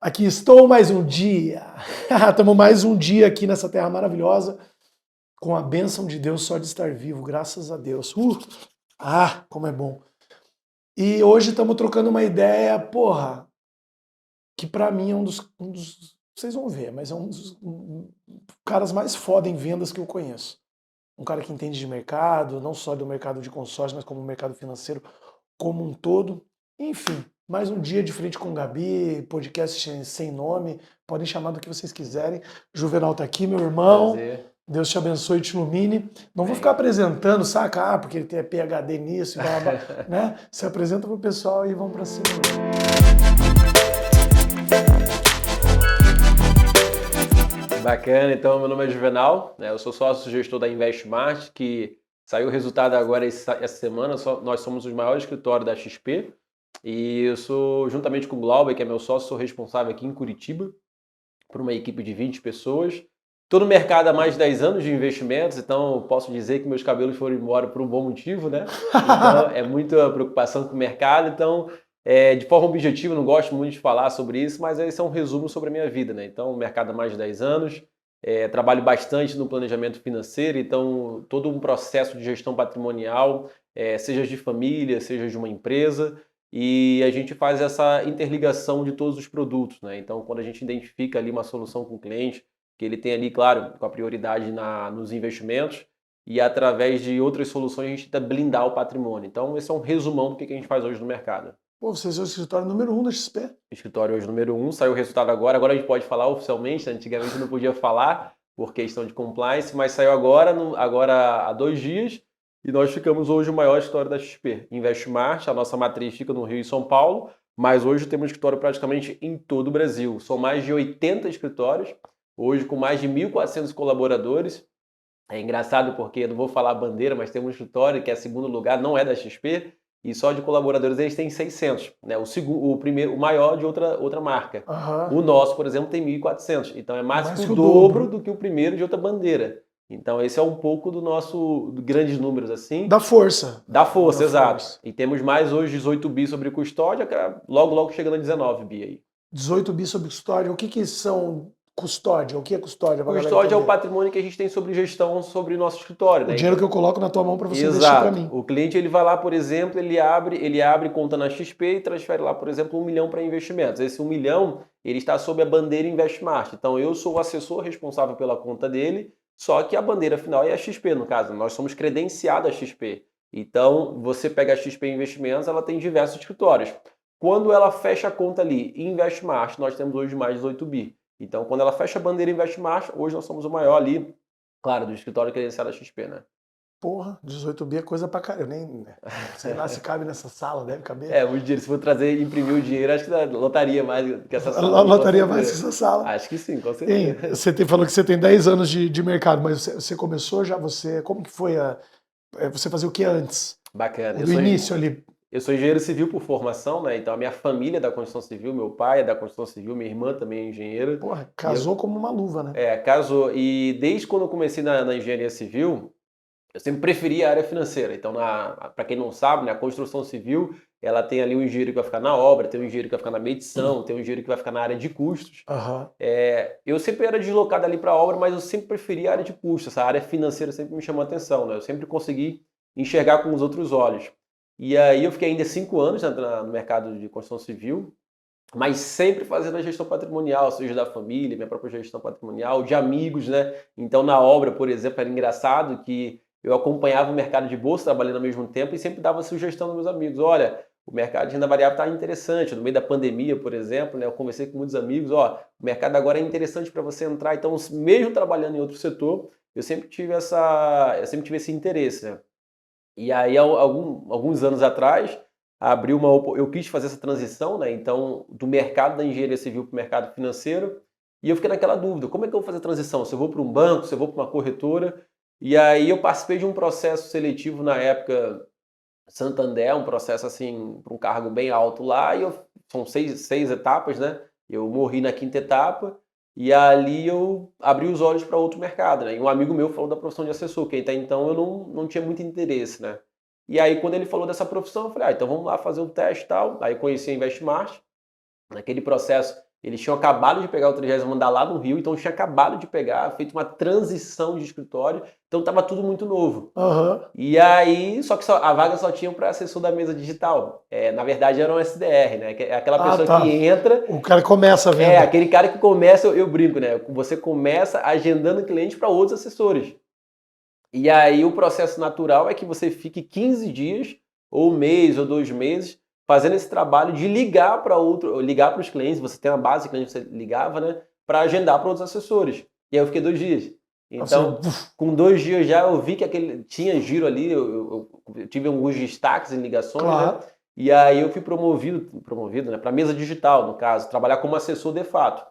Aqui estou mais um dia. Estamos mais um dia aqui nessa terra maravilhosa, com a bênção de Deus só de estar vivo, graças a Deus. Como é bom. E hoje estamos trocando uma ideia, porra, que pra mim é vocês vão ver, mas é um dos caras mais foda em vendas que eu conheço. Um cara que entende de mercado, não só do mercado de consórcio, mas como o mercado financeiro como um todo. Enfim, mais um dia de frente com o Gabi, podcast sem nome, podem chamar do que vocês quiserem. Juvenal tá aqui, meu irmão. Prazer. Deus te abençoe e te ilumine. Não vou Bem. ficar apresentando, saca? Porque ele tem PhD nisso, blá, blá, blá, né? Se apresenta pro pessoal e vamos pra cima. Bacana, então meu nome é Juvenal, né? Eu sou sócio-gestor da Investmart, que saiu o resultado agora essa semana. Nós somos os maiores escritórios da XP e eu sou, juntamente com o Glauber, que é meu sócio, sou responsável aqui em Curitiba por uma equipe de 20 pessoas. Estou no mercado há mais de 10 anos de investimentos, então posso dizer que meus cabelos foram embora por um bom motivo, né? Então é muita preocupação com o mercado, então de forma objetiva, não gosto muito de falar sobre isso, mas esse é um resumo sobre a minha vida, né? Então, mercado há mais de 10 anos, trabalho bastante no planejamento financeiro, então todo um processo de gestão patrimonial, seja de família, seja de uma empresa, e a gente faz essa interligação de todos os produtos, né? Então, quando a gente identifica ali uma solução com o cliente, que ele tem ali, claro, com a prioridade nos investimentos, e através de outras soluções a gente tenta blindar o patrimônio. Então, esse é um resumão do que a gente faz hoje no mercado. Pô, vocês é o escritório número 1 da XP. Escritório hoje número 1, saiu o resultado agora. Agora a gente pode falar oficialmente, antigamente não podia falar por questão de compliance, mas saiu agora há 2 dias e nós ficamos hoje o maior escritório da XP. Investmart, a nossa matriz fica no Rio e São Paulo, mas hoje temos escritório praticamente em todo o Brasil. São mais de 80 escritórios, hoje com mais de 1.400 colaboradores. É engraçado porque, eu não vou falar a bandeira, mas tem um escritório que é segundo lugar, não é da XP, e só de colaboradores eles têm 600, né? O maior de outra marca. Aham. O nosso, por exemplo, tem 1.400, então é mais que o dobro. dobro do que o primeiro de outra bandeira. Então esse é um pouco do grandes números assim. Da força. Da força, Da exato. força. E temos mais hoje 18 bi sobre custódia, que logo chegando a 19 bi aí. 18 bi sobre custódia. O que são custódia? O que é custódia? Custódia é o patrimônio que a gente tem sobre gestão sobre o nosso escritório, né? O dinheiro que eu coloco na tua mão para você Exato. investir para mim. O cliente ele vai lá, por exemplo, ele abre conta na XP e transfere lá, por exemplo, 1 milhão para investimentos. Esse 1 milhão ele está sob a bandeira Investmart. Então eu sou o assessor responsável pela conta dele, só que a bandeira final é a XP, no caso. Nós somos credenciados à XP. Então você pega a XP Investimentos, ela tem diversos escritórios. Quando ela fecha a conta ali em Investmart, nós temos hoje mais de 18 bi. Então quando ela fecha a bandeira Investmart, hoje nós somos o maior ali, claro, do escritório credenciado à XP, né? Porra, 18 bi é coisa pra caralho. Eu nem sei lá se cabe nessa sala, deve caber. Muito dinheiro. Se for trazer e imprimir o dinheiro, acho que lotaria mais que essa sala. Lotaria mais que essa sala. Acho que sim, com certeza. Você falou que você tem 10 anos de mercado, mas você começou já, como que foi você fazia o que antes? Bacana. Do início ali. Eu sou engenheiro civil por formação, né? Então a minha família é da construção civil, meu pai é da construção civil, minha irmã também é engenheira. Porra, casou como uma luva, né? Casou. E desde quando eu comecei na engenharia civil, eu sempre preferi a área financeira. Então, para quem não sabe, né, a construção civil, ela tem ali um engenheiro que vai ficar na obra, tem um engenheiro que vai ficar na medição, tem um engenheiro que vai ficar na área de custos. Uhum. Eu sempre era deslocado ali para a obra, mas eu sempre preferi a área de custos. Essa área financeira sempre me chamou a atenção, né? Eu sempre consegui enxergar com os outros olhos. E aí eu fiquei ainda 5 anos no mercado de construção civil, mas sempre fazendo a gestão patrimonial, seja da família, minha própria gestão patrimonial, de amigos, né? Então, na obra, por exemplo, era engraçado que eu acompanhava o mercado de bolsa, trabalhando ao mesmo tempo, e sempre dava sugestão aos meus amigos. Olha, o mercado de renda variável está interessante. No meio da pandemia, por exemplo, né, eu conversei com muitos amigos, o mercado agora é interessante para você entrar. Então, mesmo trabalhando em outro setor, eu sempre tive esse interesse, né? E aí, alguns anos atrás, eu quis fazer essa transição, né? Então, do mercado da engenharia civil para o mercado financeiro, e eu fiquei naquela dúvida, como é que eu vou fazer a transição? Se eu vou para um banco, se eu vou para uma corretora? E aí eu participei de um processo seletivo na época, Santander, um processo assim, para um cargo bem alto lá, e são seis etapas, né? Eu morri na 5ª etapa, e ali eu abri os olhos para outro mercado, né? E um amigo meu falou da profissão de assessor, que até então eu não tinha muito interesse, né? E aí quando ele falou dessa profissão, eu falei, então vamos lá fazer um teste e tal. Aí conheci a Investmart, naquele processo Eles tinham acabado de pegar o 30º andar lá no Rio, então tinha acabado de pegar, feito uma transição de escritório, então estava tudo muito novo. Aham. E aí, só que a vaga só tinha para assessor da mesa digital. Na verdade, era um SDR, né? Que é aquela Ah, pessoa tá. que entra. O cara começa a venda. Aquele cara que começa, eu brinco, né? Você começa agendando cliente para outros assessores. E aí o processo natural é que você fique 15 dias, ou um mês, ou 2 meses, fazendo esse trabalho de ligar para os clientes, você tem uma base de clientes que você ligava, né? Para agendar para outros assessores. E aí eu fiquei 2 dias. Então, com 2 dias já eu vi que tinha giro ali, eu tive alguns destaques em ligações, Claro. né? E aí eu fui promovido, né, para mesa digital, no caso, trabalhar como assessor de fato.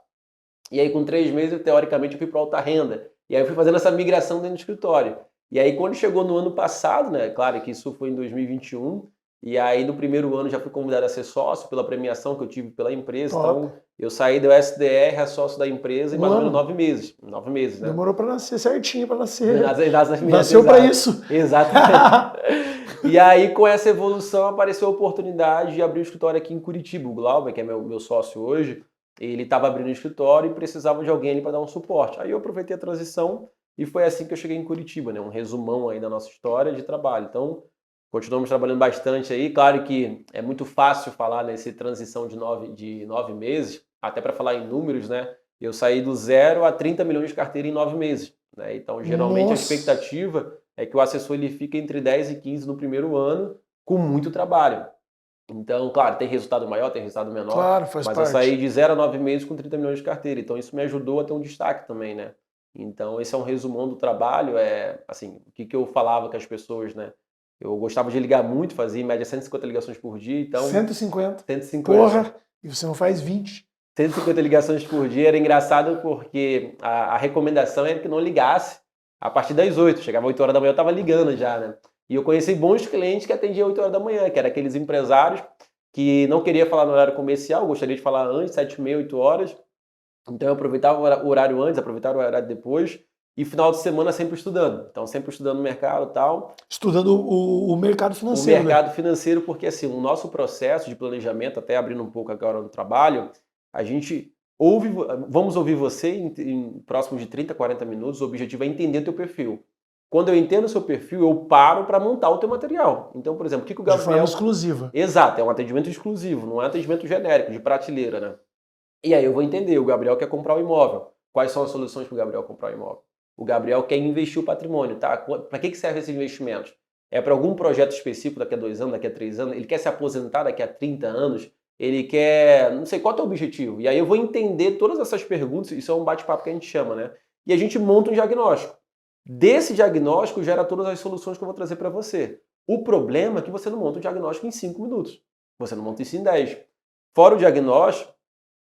E aí com 3 meses, teoricamente, eu fui para alta renda. E aí eu fui fazendo essa migração dentro do escritório. E aí quando chegou no ano passado, né, claro que isso foi em 2021, e aí no primeiro ano já fui convidado a ser sócio pela premiação que eu tive pela empresa. Top. Então eu saí do SDR a sócio da empresa em mais ou menos 9 meses. 9 meses, né? Demorou para nascer certinho, para nascer. Nasceu para isso. Exatamente. E aí, com essa evolução, apareceu a oportunidade de abrir um escritório aqui em Curitiba. O Glauber, que é meu sócio hoje, ele estava abrindo um escritório e precisava de alguém ali para dar um suporte. Aí eu aproveitei a transição e foi assim que eu cheguei em Curitiba, né? Um resumão aí da nossa história de trabalho. Então, continuamos trabalhando bastante aí. Claro que é muito fácil falar nessa transição de 9 meses, até para falar em números, né? Eu saí do 0 a 30 milhões de carteira em 9 meses. Né? Então, geralmente, Nossa. a expectativa é que o assessor ele fica entre 10 e 15 no primeiro ano, com muito trabalho. Então, claro, tem resultado maior, tem resultado menor, Claro, faz mas parte. eu saí de 0 a 9 meses com 30 milhões de carteira. Então, isso me ajudou a ter um destaque também, né? Então, esse é um resumão do trabalho. Assim, o que eu falava com as pessoas, né? Eu gostava de ligar muito, fazia em média 150 ligações por dia, então... 150? 150. Porra! E você não faz 20? 150 ligações por dia. Era engraçado porque a recomendação era que não ligasse a partir das 8. Chegava 8 horas da manhã, eu estava ligando já, né? E eu conheci bons clientes que atendiam 8 horas da manhã, que eram aqueles empresários que não queria falar no horário comercial, gostaria de falar antes, 7h30, 8 horas. Então eu aproveitava o horário antes, aproveitava o horário depois. E final de semana sempre estudando. Então sempre estudando o mercado e tal. Estudando o mercado financeiro, O mercado financeiro, porque assim, o nosso processo de planejamento, até abrindo um pouco agora no trabalho, a gente vamos ouvir você em próximo de 30, 40 minutos. O objetivo é entender teu perfil. Quando eu entendo o seu perfil, eu paro para montar o teu material. Então, por exemplo, o que o Gabriel... De forma exclusiva. Exato, é um atendimento exclusivo, não é um atendimento genérico, de prateleira, né? E aí eu vou entender, o Gabriel quer comprar um imóvel. Quais são as soluções para o Gabriel comprar um imóvel? O Gabriel quer investir o patrimônio, tá? Para que serve esses investimentos? É para algum projeto específico daqui a 2 anos, daqui a 3 anos? Ele quer se aposentar daqui a 30 anos? Ele quer... Não sei, qual é o teu objetivo? E aí eu vou entender todas essas perguntas, isso é um bate-papo que a gente chama, né? E a gente monta um diagnóstico. Desse diagnóstico gera todas as soluções que eu vou trazer para você. O problema é que você não monta um diagnóstico em 5 minutos. Você não monta isso em 10. Fora o diagnóstico,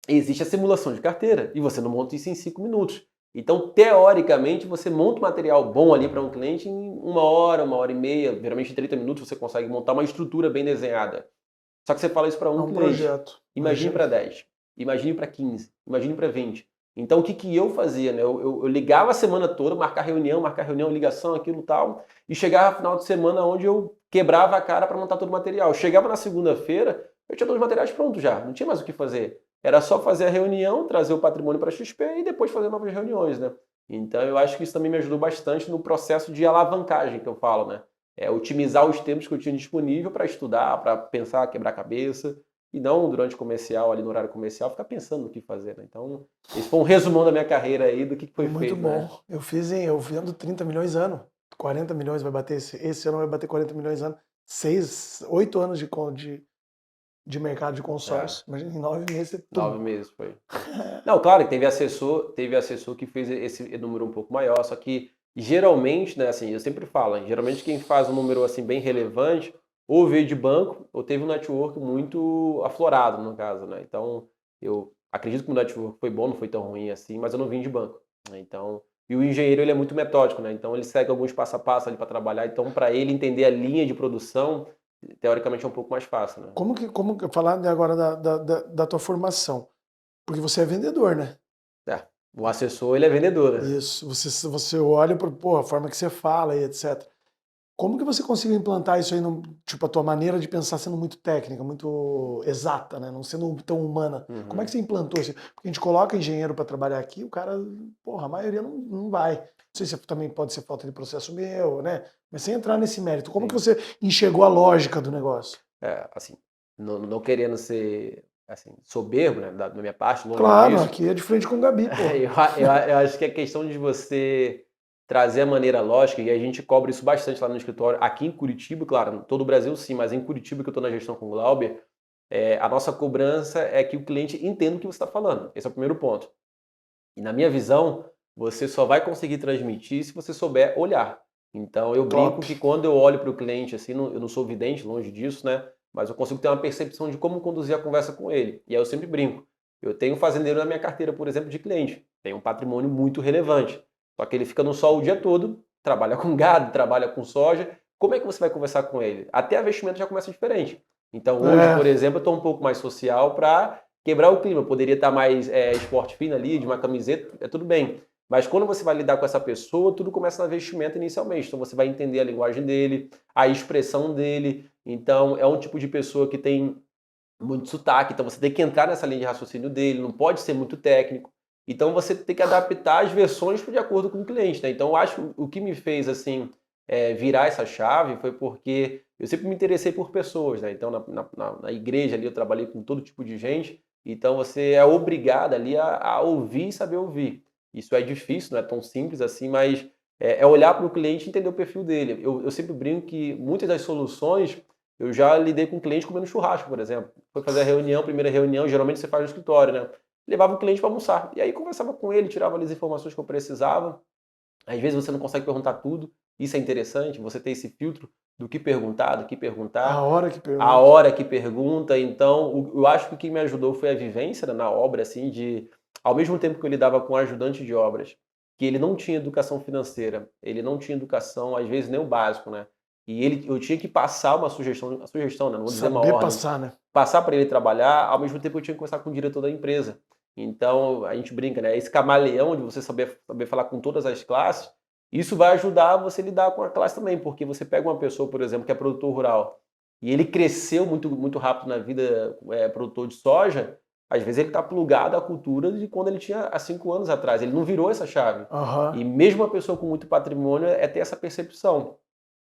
existe a simulação de carteira e você não monta isso em 5 minutos. Então, teoricamente, você monta um material bom ali para um cliente em 1 hora e meia, geralmente em 30 minutos você consegue montar uma estrutura bem desenhada. Só que você fala isso para um cliente. Projeto. Imagine para 10, imagine para 15, imagine para 20. Então, o que eu fazia? Né? Eu ligava a semana toda, marcar reunião, ligação, aquilo tal, e chegava no final de semana onde eu quebrava a cara para montar todo o material. Chegava na segunda-feira, eu tinha todos os materiais prontos já, não tinha mais o que fazer. Era só fazer a reunião, trazer o patrimônio para a XP e depois fazer novas reuniões, né? Então eu acho que isso também me ajudou bastante no processo de alavancagem que eu falo, né? Otimizar os tempos que eu tinha disponível para estudar, para pensar, quebrar a cabeça, e não durante o comercial, ali no horário comercial, ficar pensando no que fazer, né? Então, esse foi um resumão da minha carreira aí, do que foi feito. Muito bom. Né? Eu vendo 30 milhões ano. 40 milhões vai bater, esse ano vai bater 40 milhões ano. 8 anos de mercado de consórcio. Imagina, em 9 meses. 9 meses foi. Não, claro que teve assessor que fez esse número um pouco maior, só que geralmente, né, assim, eu sempre falo, geralmente quem faz um número assim bem relevante, ou veio de banco, ou teve um network muito aflorado, no caso, né? Então, eu acredito que o network foi bom, não foi tão ruim assim, mas eu não vim de banco, né? Então, e o engenheiro, ele é muito metódico, né? Então, ele segue alguns passo a passo ali para trabalhar, então, para ele entender a linha de produção, teoricamente é um pouco mais fácil, né? Como que falar agora da tua formação? Porque você é vendedor, né? O assessor, ele é vendedor, né? Isso. Você olha para a forma que você fala e etc. Como que você conseguiu implantar isso aí, tipo, a tua maneira de pensar sendo muito técnica, muito exata, né? Não sendo tão humana. Como é que você implantou isso? Porque a gente coloca engenheiro para trabalhar aqui, o cara, porra, a maioria não vai. Não sei se também pode ser falta de processo meu, né? Mas sem entrar nesse mérito, como que Sim. você enxergou a lógica do negócio? Assim, não querendo ser assim, soberbo, né, da minha parte, longe Claro, disso. aqui é de frente com o Gabi, porra. Eu acho que é questão de você trazer a maneira lógica, e a gente cobra isso bastante lá no escritório, aqui em Curitiba, claro, em todo o Brasil sim, mas em Curitiba, que eu estou na gestão com o Glauber, a nossa cobrança é que o cliente entenda o que você está falando. Esse é o primeiro ponto. E na minha visão, você só vai conseguir transmitir se você souber olhar. Então eu brinco Top. que quando eu olho para o cliente, assim, eu não sou vidente, longe disso, né? Mas eu consigo ter uma percepção de como conduzir a conversa com ele. E aí eu sempre brinco. Eu tenho um fazendeiro na minha carteira, por exemplo, de cliente. Tem um patrimônio muito relevante. Só que ele fica no sol o dia todo, trabalha com gado, trabalha com soja. Como é que você vai conversar com ele? Até a vestimenta já começa diferente. Então hoje, por exemplo, eu estou um pouco mais social para quebrar o clima. Eu poderia estar mais esporte fino ali, de uma camiseta, tudo bem. Mas quando você vai lidar com essa pessoa, tudo começa na vestimenta inicialmente. Então você vai entender a linguagem dele, a expressão dele. Então é um tipo de pessoa que tem muito sotaque, então você tem que entrar nessa linha de raciocínio dele, não pode ser muito técnico. Então você tem que adaptar as versões de acordo com o cliente, né? Então eu acho que o que me fez assim virar essa chave foi porque eu sempre me interessei por pessoas, né? Então na igreja ali eu trabalhei com todo tipo de gente, então você é obrigado ali a ouvir e saber ouvir. Isso é difícil, não é tão simples assim, mas é olhar para o cliente e entender o perfil dele. Eu sempre brinco que muitas das soluções eu já lidei com cliente comendo churrasco, por exemplo. Foi fazer a reunião, primeira reunião, geralmente você faz no escritório, né? Levava o cliente para almoçar. E aí conversava com ele, tirava ali as informações que eu precisava. Às vezes você não consegue perguntar tudo. Isso é interessante, você ter esse filtro do que perguntar, A hora que a pergunta. hora que pergunta. Então, eu acho que o que me ajudou foi a vivência, né, na obra, assim, de ao mesmo tempo que eu lidava com ajudante de obras, que ele não tinha educação financeira, ele não tinha educação, às vezes nem o básico, né? Eu tinha que passar uma sugestão, né? Não vou dizer uma Saber ordem, passar, né? passar para ele trabalhar, ao mesmo tempo eu tinha que conversar com o diretor da empresa. Então, a gente brinca, né? Esse camaleão de você saber falar com todas as classes, isso vai ajudar você a lidar com a classe também, porque você pega uma pessoa, por exemplo, que é produtor rural, e ele cresceu muito, muito rápido na vida, produtor de soja, às vezes ele está plugado à cultura de quando ele tinha há 5 anos atrás. Ele não virou essa chave. Aham. E mesmo uma pessoa com muito patrimônio ter essa percepção.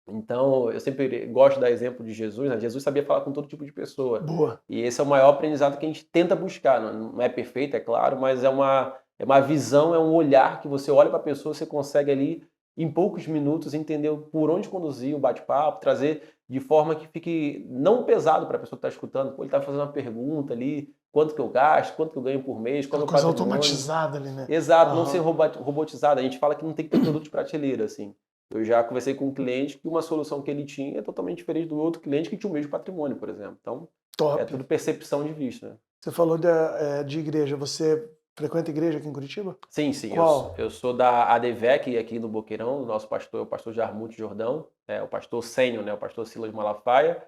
Então, eu sempre gosto de dar exemplo de Jesus, né? Jesus sabia falar com todo tipo de pessoa. Boa. E esse é o maior aprendizado que a gente tenta buscar. Não é perfeito, é claro, mas é uma visão, é um olhar que você olha para a pessoa, você consegue ali, em poucos minutos, entender por onde conduzir o bate-papo, trazer de forma que fique não pesado para a pessoa que está escutando. Pô, ele está fazendo uma pergunta ali, quanto que eu gasto, quanto que eu ganho por mês, qual é Aquela o meu coisa patrimônio. automatizada ali, né? Exato, não ser Aham. robotizado. A gente fala que não tem que ter produto de prateleira, assim. Eu já conversei com um cliente que uma solução que ele tinha é totalmente diferente do outro cliente que tinha o mesmo patrimônio, por exemplo. Então, é Top. tudo percepção de vista, né? Você falou de igreja. Você frequenta igreja aqui em Curitiba? Sim, sim, Qual? eu sou da ADVEC aqui no Boqueirão, o nosso pastor é o pastor Jarmuth Jordão, o pastor sênior, né, o pastor Silas Malafaia,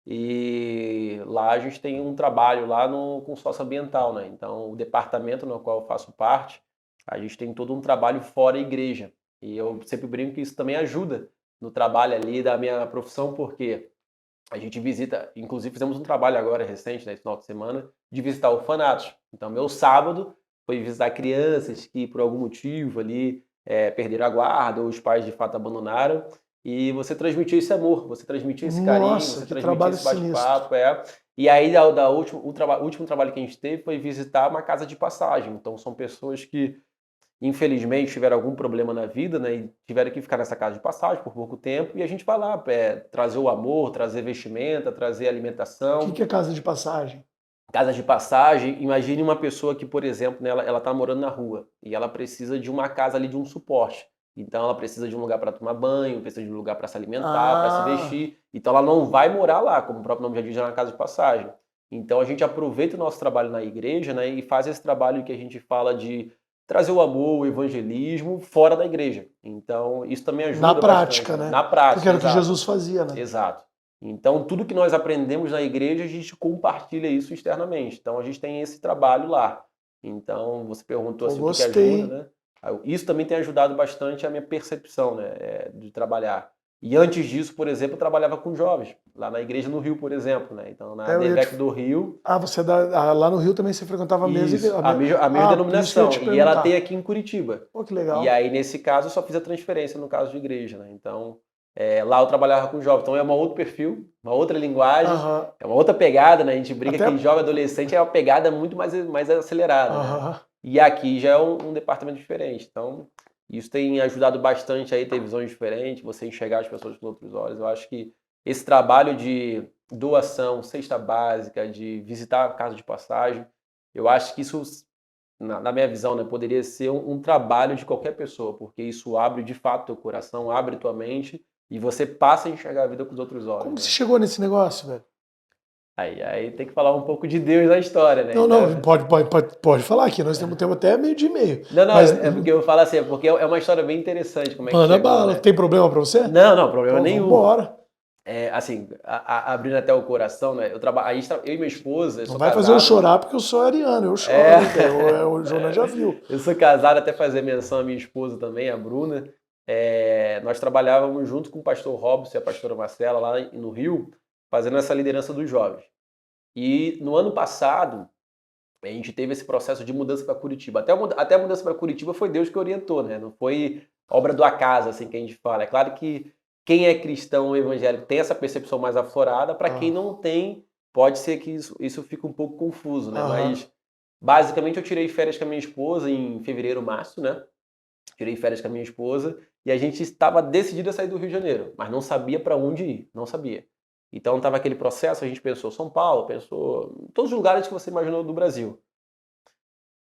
e lá a gente tem um trabalho lá com socioambiental, né, então o departamento no qual eu faço parte, a gente tem todo um trabalho fora a igreja, e eu sempre brinco que isso também ajuda no trabalho ali da minha profissão, porque a gente visita, inclusive fizemos um trabalho agora recente, nesse final de semana, de visitar orfanatos. Então, meu sábado foi visitar crianças que, por algum motivo ali, perderam a guarda, ou os pais de fato abandonaram. E você transmitiu esse amor, você transmitiu esse carinho, Nossa, você que transmitiu trabalho esse sinistro. bate-papo. E aí, o último trabalho que a gente teve foi visitar uma casa de passagem. Então, são pessoas que infelizmente tiveram algum problema na vida, né, e tiveram que ficar nessa casa de passagem por pouco tempo, e a gente vai lá trazer o amor, trazer vestimenta, trazer O que alimentação. que é casa de passagem? Casa de passagem, imagine uma pessoa que, por exemplo, né, ela tá morando na rua e ela precisa de uma casa ali, de um suporte. Então ela precisa de um lugar para tomar banho, precisa de um lugar para se alimentar, para se Ah, vestir. Então ela não vai morar lá, como o próprio nome já diz, é uma casa de passagem. Então a gente aproveita o nosso trabalho na igreja, né, e faz esse trabalho que a gente fala de trazer o amor, o evangelismo fora da igreja. Então isso também na ajuda bastante, prática, né? né? Na Porque prática, era o que exato. Jesus fazia, né? Exato. Então, tudo que nós aprendemos na igreja, a gente compartilha isso externamente. Então, a gente tem esse trabalho lá. Então, você perguntou Pô, assim, o que gostei, ajuda, hein? né? Isso também tem ajudado bastante a minha percepção, né, de trabalhar. E antes disso, por exemplo, eu trabalhava com jovens, lá na igreja no Rio, por exemplo, né? Então, na Eu ia DEVEC do Rio, você lá no Rio também você frequentava a mesma isso, a mesma por isso que eu ia te denominação. E ela tem perguntar. aqui em Curitiba. Pô, que E legal. aí, nesse caso, eu só fiz a transferência no caso de igreja, né? Então, lá eu trabalhava com jovens. Então, é um outro perfil, uma outra linguagem, Aham. é uma outra pegada, né? A gente brinca que Até. jovem adolescente é uma pegada muito mais acelerada, né? Aham. E aqui já é um departamento diferente. Então, isso tem ajudado bastante aí ter visões diferentes, você enxergar as pessoas com outros olhos. Eu acho que esse trabalho de doação, cesta básica, de visitar a casa de passagem, eu acho que isso, na minha visão, né, poderia ser um trabalho de qualquer pessoa, porque isso abre de fato teu coração, abre tua mente e você passa a enxergar a vida com os outros olhos, Como que você né? chegou nesse negócio, velho? Aí tem que falar um pouco de Deus na história, né? Não, Então, não, pode falar aqui. Nós temos tempo até meio de e-mail. não, Mas é porque eu falo assim, é porque é uma história bem interessante como é que manda chegou, bala. né? Tem problema pra você? Não, problema Então vamos nenhum. embora. Assim, abrindo até o coração, né? Eu e minha esposa, eu Não sou vai fazer eu casado. chorar porque eu sou ariano. Eu choro, É, velho. O Jonas já viu. eu sou casado, até fazer menção à minha esposa também, a Bruna. Nós trabalhávamos junto com o pastor Robson e a pastora Marcela lá no Rio, fazendo essa liderança dos jovens. E no ano passado, a gente teve esse processo de mudança para Curitiba. Até a mudança para Curitiba foi Deus que orientou, né? Não foi obra do acaso, assim, que a gente fala. É claro que quem é cristão ou evangélico tem essa percepção mais aflorada, para quem não tem, pode ser que isso fique um pouco confuso, né? Aham. Mas, basicamente, eu tirei férias com a minha esposa em fevereiro, março, né? Tirei férias com a minha esposa e a gente estava decidido a sair do Rio de Janeiro, mas não sabia para onde ir, não sabia. Então estava aquele processo, a gente pensou São Paulo, pensou em todos os lugares que você imaginou do Brasil.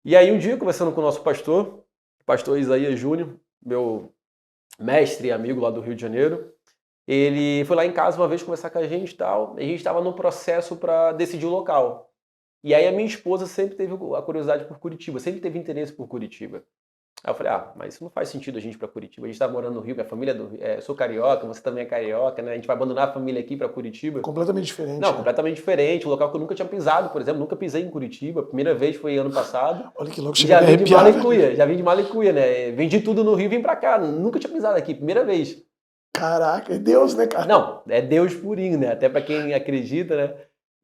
E aí um dia, conversando com o nosso pastor, o pastor Isaías Júnior, meu mestre e amigo lá do Rio de Janeiro, ele foi lá em casa uma vez conversar com a gente e tal, e a gente estava no processo para decidir o local. E aí a minha esposa sempre teve a curiosidade por Curitiba, sempre teve interesse por Curitiba. Aí eu falei, mas isso não faz sentido a gente ir pra Curitiba. A gente tá morando no Rio, minha família é do Rio. Eu sou carioca, você também é carioca, né? A gente vai abandonar a família aqui pra Curitiba. Completamente diferente, Não, né? completamente diferente. Um local que eu nunca tinha pisado, por exemplo. Nunca pisei em Curitiba. A primeira vez foi ano passado. Olha que louco, E chega já a vim de arrepiar, mala e velho. cuia. Já vim de mala e cuia, né? Vendi tudo no Rio e vim pra cá. Nunca tinha pisado aqui, primeira vez. Caraca, é Deus, né, cara? Não, é Deus purinho, né? Até pra quem acredita, né?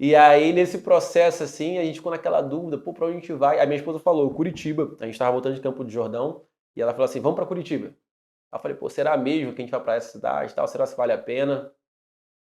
E aí, nesse processo, assim, a gente ficou naquela dúvida, pô, pra onde a gente vai? Aí minha esposa falou, Curitiba. A gente tava voltando de Campo de Jordão. E ela falou assim, vamos pra Curitiba. Aí eu falei, pô, será mesmo que a gente vai pra essa cidade e tal? Será que vale a pena?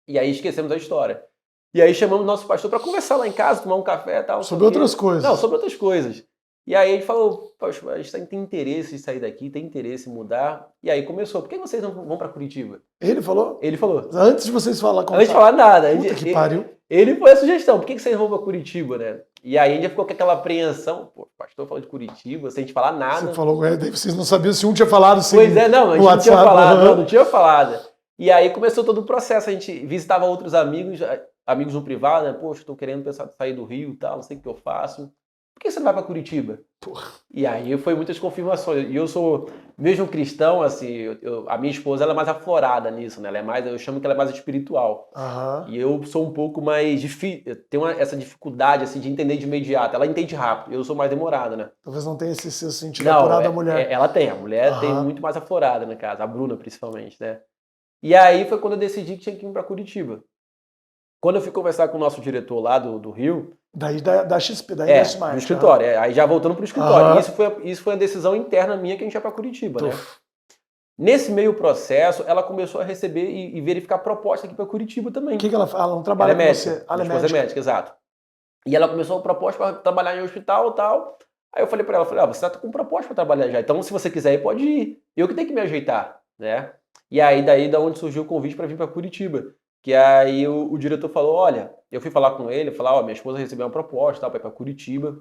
E aí esquecemos a história. E aí chamamos o nosso pastor para conversar lá em casa, tomar um café e tal. Sobre outras coisas. Não, sobre outras coisas. E aí ele falou, poxa, a gente tem interesse em sair daqui, tem interesse em mudar. E aí começou, por que vocês não vão para Curitiba? Ele falou? Ele falou. Antes de vocês falar, Antes de falar nada. Puta que pariu. Ele foi a sugestão, por que vocês vão para Curitiba, né? E aí a gente ficou com aquela apreensão, pô, o pastor falou de Curitiba, sem a gente falar nada. Você falou, daí vocês não sabiam se um tinha falado, se Pois é, não, a gente no não tinha WhatsApp. falado, não tinha falado. E aí começou todo o processo, a gente visitava outros amigos no privado, né? Poxa, estou querendo pensar em sair do Rio e tal, não sei o que eu faço. Por que você não vai para Curitiba? Porra. E aí foi muitas confirmações. E eu sou, mesmo cristão, assim, a minha esposa ela é mais aflorada nisso, né? Ela é mais, eu chamo que ela é mais espiritual. Aham. E eu sou um pouco mais difícil, eu tenho essa dificuldade assim de entender de imediato. Ela entende rápido, eu sou mais demorado, né? Talvez não tenha esse seu sentido Não, apurado da mulher. ela tem, a mulher tem Aham. muito mais aflorada na casa, a Bruna principalmente, né? E aí foi quando eu decidi que tinha que ir para Curitiba. Quando eu fui conversar com o nosso diretor lá do Rio, Daí da XP, daí da Smart. do escritório, aí já voltando pro escritório. Aham. Isso foi a decisão interna minha que a gente ia para Curitiba, né? Tuf. Nesse meio processo, ela começou a receber e verificar proposta aqui para Curitiba também. O que ela fala? Ela não trabalha Ela é com médica, você. Ela é minha esposa médica. é médica, exato. E ela começou a proposta para trabalhar em hospital e tal. Aí eu falei para ela, você tá com proposta para trabalhar já, então se você quiser ir, pode ir. Eu que tenho que me ajeitar, né? E aí daí da onde surgiu o convite para vir para Curitiba. Que aí o diretor falou, olha, eu fui falar com ele, falar, minha esposa recebeu uma proposta para ir para Curitiba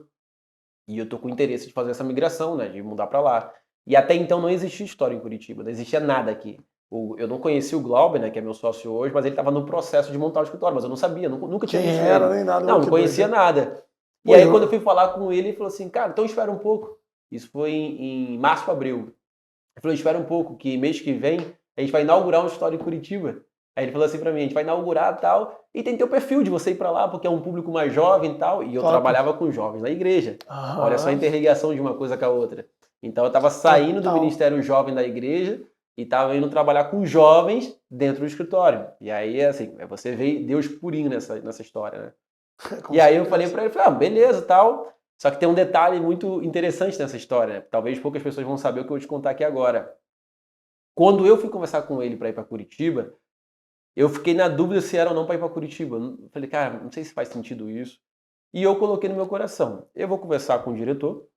e eu tô com interesse de fazer essa migração, né, de mudar para lá. E até então não existia história em Curitiba, não existia nada aqui. Eu não conhecia o Glauber, né, que é meu sócio hoje, mas ele estava no processo de montar o escritório, mas eu não sabia, nunca tinha Quem visto era, ele. nem nada. Não conhecia nada. E Pô, aí quando eu fui falar com ele, ele falou assim, cara, então espera um pouco. Isso foi em março, abril. Ele falou, espera um pouco, que mês que vem a gente vai inaugurar um escritório em Curitiba. Aí ele falou assim pra mim, a gente vai inaugurar e tal, e tem teu perfil de você ir pra lá, porque é um público mais jovem e tal, e eu Top. trabalhava com jovens na igreja. Aham. Olha só a interligação de uma coisa com a outra. Então eu tava saindo do Total. ministério jovem da igreja e estava indo trabalhar com jovens dentro do escritório. E aí, assim, você vê Deus purinho nessa história, né? Com E aí eu certeza. falei pra ele, beleza, tal. Só que tem um detalhe muito interessante nessa história, né? Talvez poucas pessoas vão saber o que eu vou te contar aqui agora. Quando eu fui conversar com ele para ir para Curitiba, eu fiquei na dúvida se era ou não para ir para Curitiba. Eu falei, cara, não sei se faz sentido isso. E eu coloquei no meu coração, eu vou conversar com o diretor,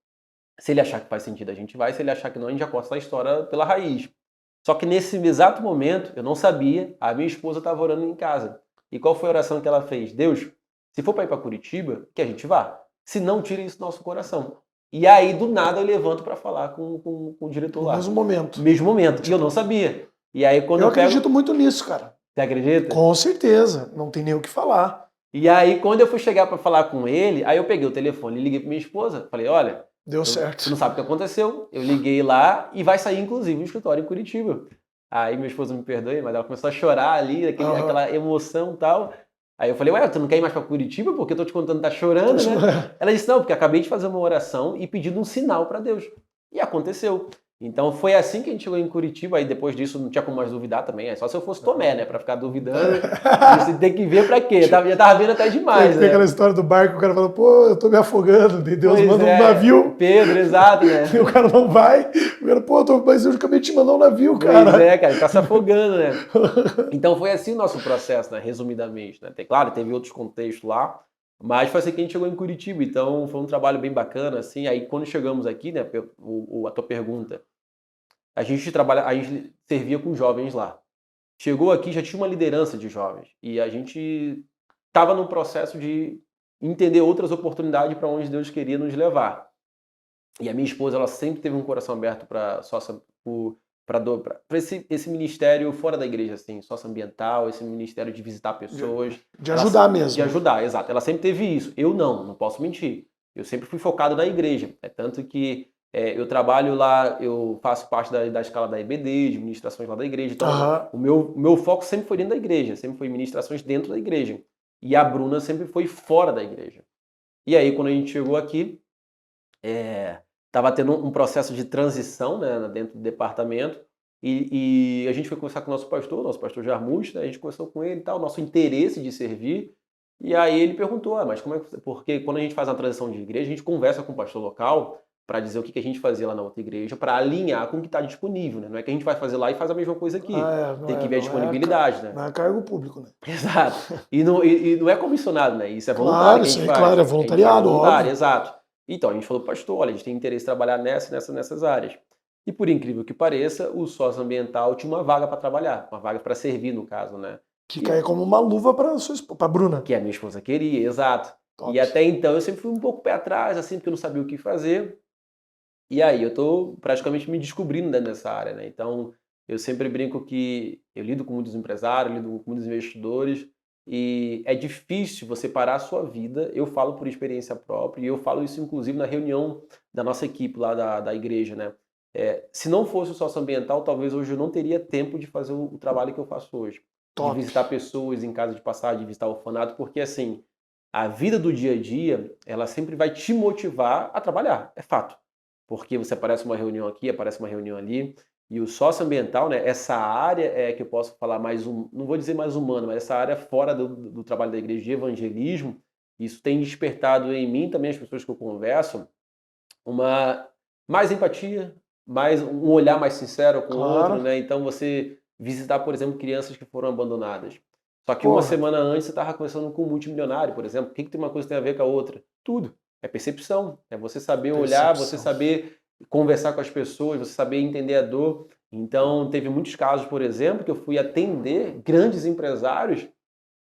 se ele achar que faz sentido a gente vai, se ele achar que não, a gente já corta a história pela raiz. Só que nesse exato momento, eu não sabia, a minha esposa estava orando em casa. E qual foi a oração que ela fez? Deus, se for para ir para Curitiba, que a gente vá. Se não, tira isso do nosso coração. E aí, do nada, eu levanto para falar com o diretor No lá. mesmo momento. Mesmo momento. E eu não sabia. E aí, quando Eu eu pego... acredito muito nisso, cara. Você acredita? Com certeza. Não tem nem o que falar. E aí, quando eu fui chegar para falar com ele, aí eu peguei o telefone e liguei para minha esposa. Falei, olha, Deu você certo. não sabe o que aconteceu. Eu liguei lá e vai sair, inclusive, um escritório em Curitiba. Aí minha esposa me perdoe, mas ela começou a chorar ali, aquela emoção e tal. Aí eu falei, ué, tu não quer ir mais pra Curitiba? Porque eu tô te contando, tá chorando, né? Ela disse, não, porque acabei de fazer uma oração e pedindo um sinal para Deus. E aconteceu. Então foi assim que a gente chegou em Curitiba, aí depois disso não tinha como mais duvidar também, é só se eu fosse Tomé, né, pra ficar duvidando, isso tem que ver pra quê? Já tava vendo até demais, Tem né? aquela história do barco, o cara fala, pô, eu tô me afogando, Deus Pois manda é, um navio. Pedro, exato, né? E o cara não vai, o cara, pô, mas eu acabei de te mandar um navio, cara. Pois é, cara, ele tá se afogando, né? Então foi assim o nosso processo, né, resumidamente, né? Claro, teve outros contextos lá, mas foi assim que a gente chegou em Curitiba, então foi um trabalho bem bacana, assim, aí quando chegamos aqui, né, a tua pergunta, a gente servia com jovens lá. Chegou aqui, já tinha uma liderança de jovens, e a gente estava no processo de entender outras oportunidades para onde Deus queria nos levar. E a minha esposa, ela sempre teve um coração aberto para esse ministério fora da igreja, assim, socioambiental, esse ministério de visitar pessoas. De ajudar mesmo. De ajudar, exato. Ela sempre teve isso. Eu não posso mentir. Eu sempre fui focado na igreja. É tanto que eu trabalho lá, eu faço parte da escala da EBD, de ministrações lá da igreja. Então, o meu foco sempre foi dentro da igreja, sempre foi ministrações dentro da igreja. E a Bruna sempre foi fora da igreja. E aí, quando a gente chegou aqui, estava tendo um processo de transição, né, dentro do departamento, e a gente foi conversar com o nosso pastor Jarmusch, né, a gente conversou com ele e tal, nosso interesse de servir, e aí ele perguntou, mas como é que... Porque quando a gente faz uma transição de igreja, a gente conversa com o pastor local para dizer o que a gente fazia lá na outra igreja, para alinhar com o que está disponível, né? Não é que a gente vai fazer lá e faz a mesma coisa aqui. Tem que ver a disponibilidade, né? Não é cargo público, né? Exato. E não é comissionado, né? Isso é voluntário Claro, que a gente faz. claro, é voluntariado, voluntário, óbvio. exato. Então, a gente falou, pastor, olha, a gente tem interesse em trabalhar nessas áreas. E por incrível que pareça, o socioambiental tinha uma vaga para trabalhar, uma vaga para servir, no caso, né? Que cai como uma luva para a Bruna. Que a minha esposa queria, exato. Top. E até então eu sempre fui um pouco pé atrás, assim, porque eu não sabia o que fazer. E aí eu tô praticamente me descobrindo dentro dessa área, né? Então, eu sempre brinco que eu lido com muitos empresários, lido com muitos investidores, e é difícil você parar a sua vida. Eu falo por experiência própria, e eu falo isso inclusive na reunião da nossa equipe lá da igreja, né? Se não fosse o socioambiental, talvez hoje eu não teria tempo de fazer o trabalho que eu faço hoje. Top. De visitar pessoas em casa de passagem, de visitar orfanato, porque assim, a vida do dia a dia, ela sempre vai te motivar a trabalhar, é fato. Porque você aparece uma reunião aqui, aparece uma reunião ali, e o socioambiental, né, essa área que eu posso falar mais, não vou dizer mais humana, mas essa área fora do trabalho da igreja de evangelismo, isso tem despertado em mim também, as pessoas que eu converso, uma mais empatia, mais um olhar mais sincero com o outro, né? Então você visitar, por exemplo, crianças que foram abandonadas. Só que uma semana antes você estava conversando com um multimilionário, por exemplo. O que tem uma coisa que tem a ver com a outra? Tudo. É percepção. É você saber olhar, você saber conversar com as pessoas, você saber entender a dor. Então, teve muitos casos, por exemplo, que eu fui atender grandes empresários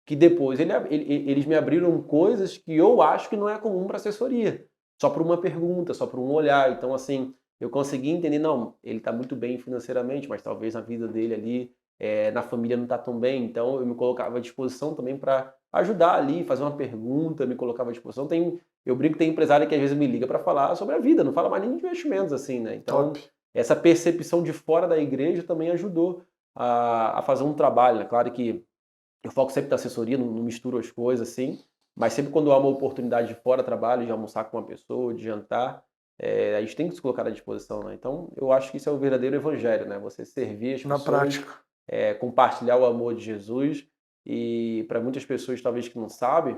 que depois eles me abriram coisas que eu acho que não é comum para assessoria. Só por uma pergunta, só por um olhar. Então, assim, eu consegui entender, não, ele está muito bem financeiramente, mas talvez na vida dele ali, na família não está tão bem. Então, eu me colocava à disposição também para ajudar ali, fazer uma pergunta, me colocava à disposição. Eu brinco que tem empresário que às vezes me liga para falar sobre a vida, não fala mais nem de investimentos, assim, né? Então, essa percepção de fora da igreja também ajudou a fazer um trabalho, né? Claro que eu foco sempre na assessoria, não misturo as coisas, assim, mas sempre quando há uma oportunidade de fora trabalho, de almoçar com uma pessoa, de jantar, a gente tem que se colocar à disposição, né? Então, eu acho que isso é o verdadeiro evangelho, né? Você servir as Na pessoas, prática. compartilhar o amor de Jesus. E para muitas pessoas, talvez que não sabem,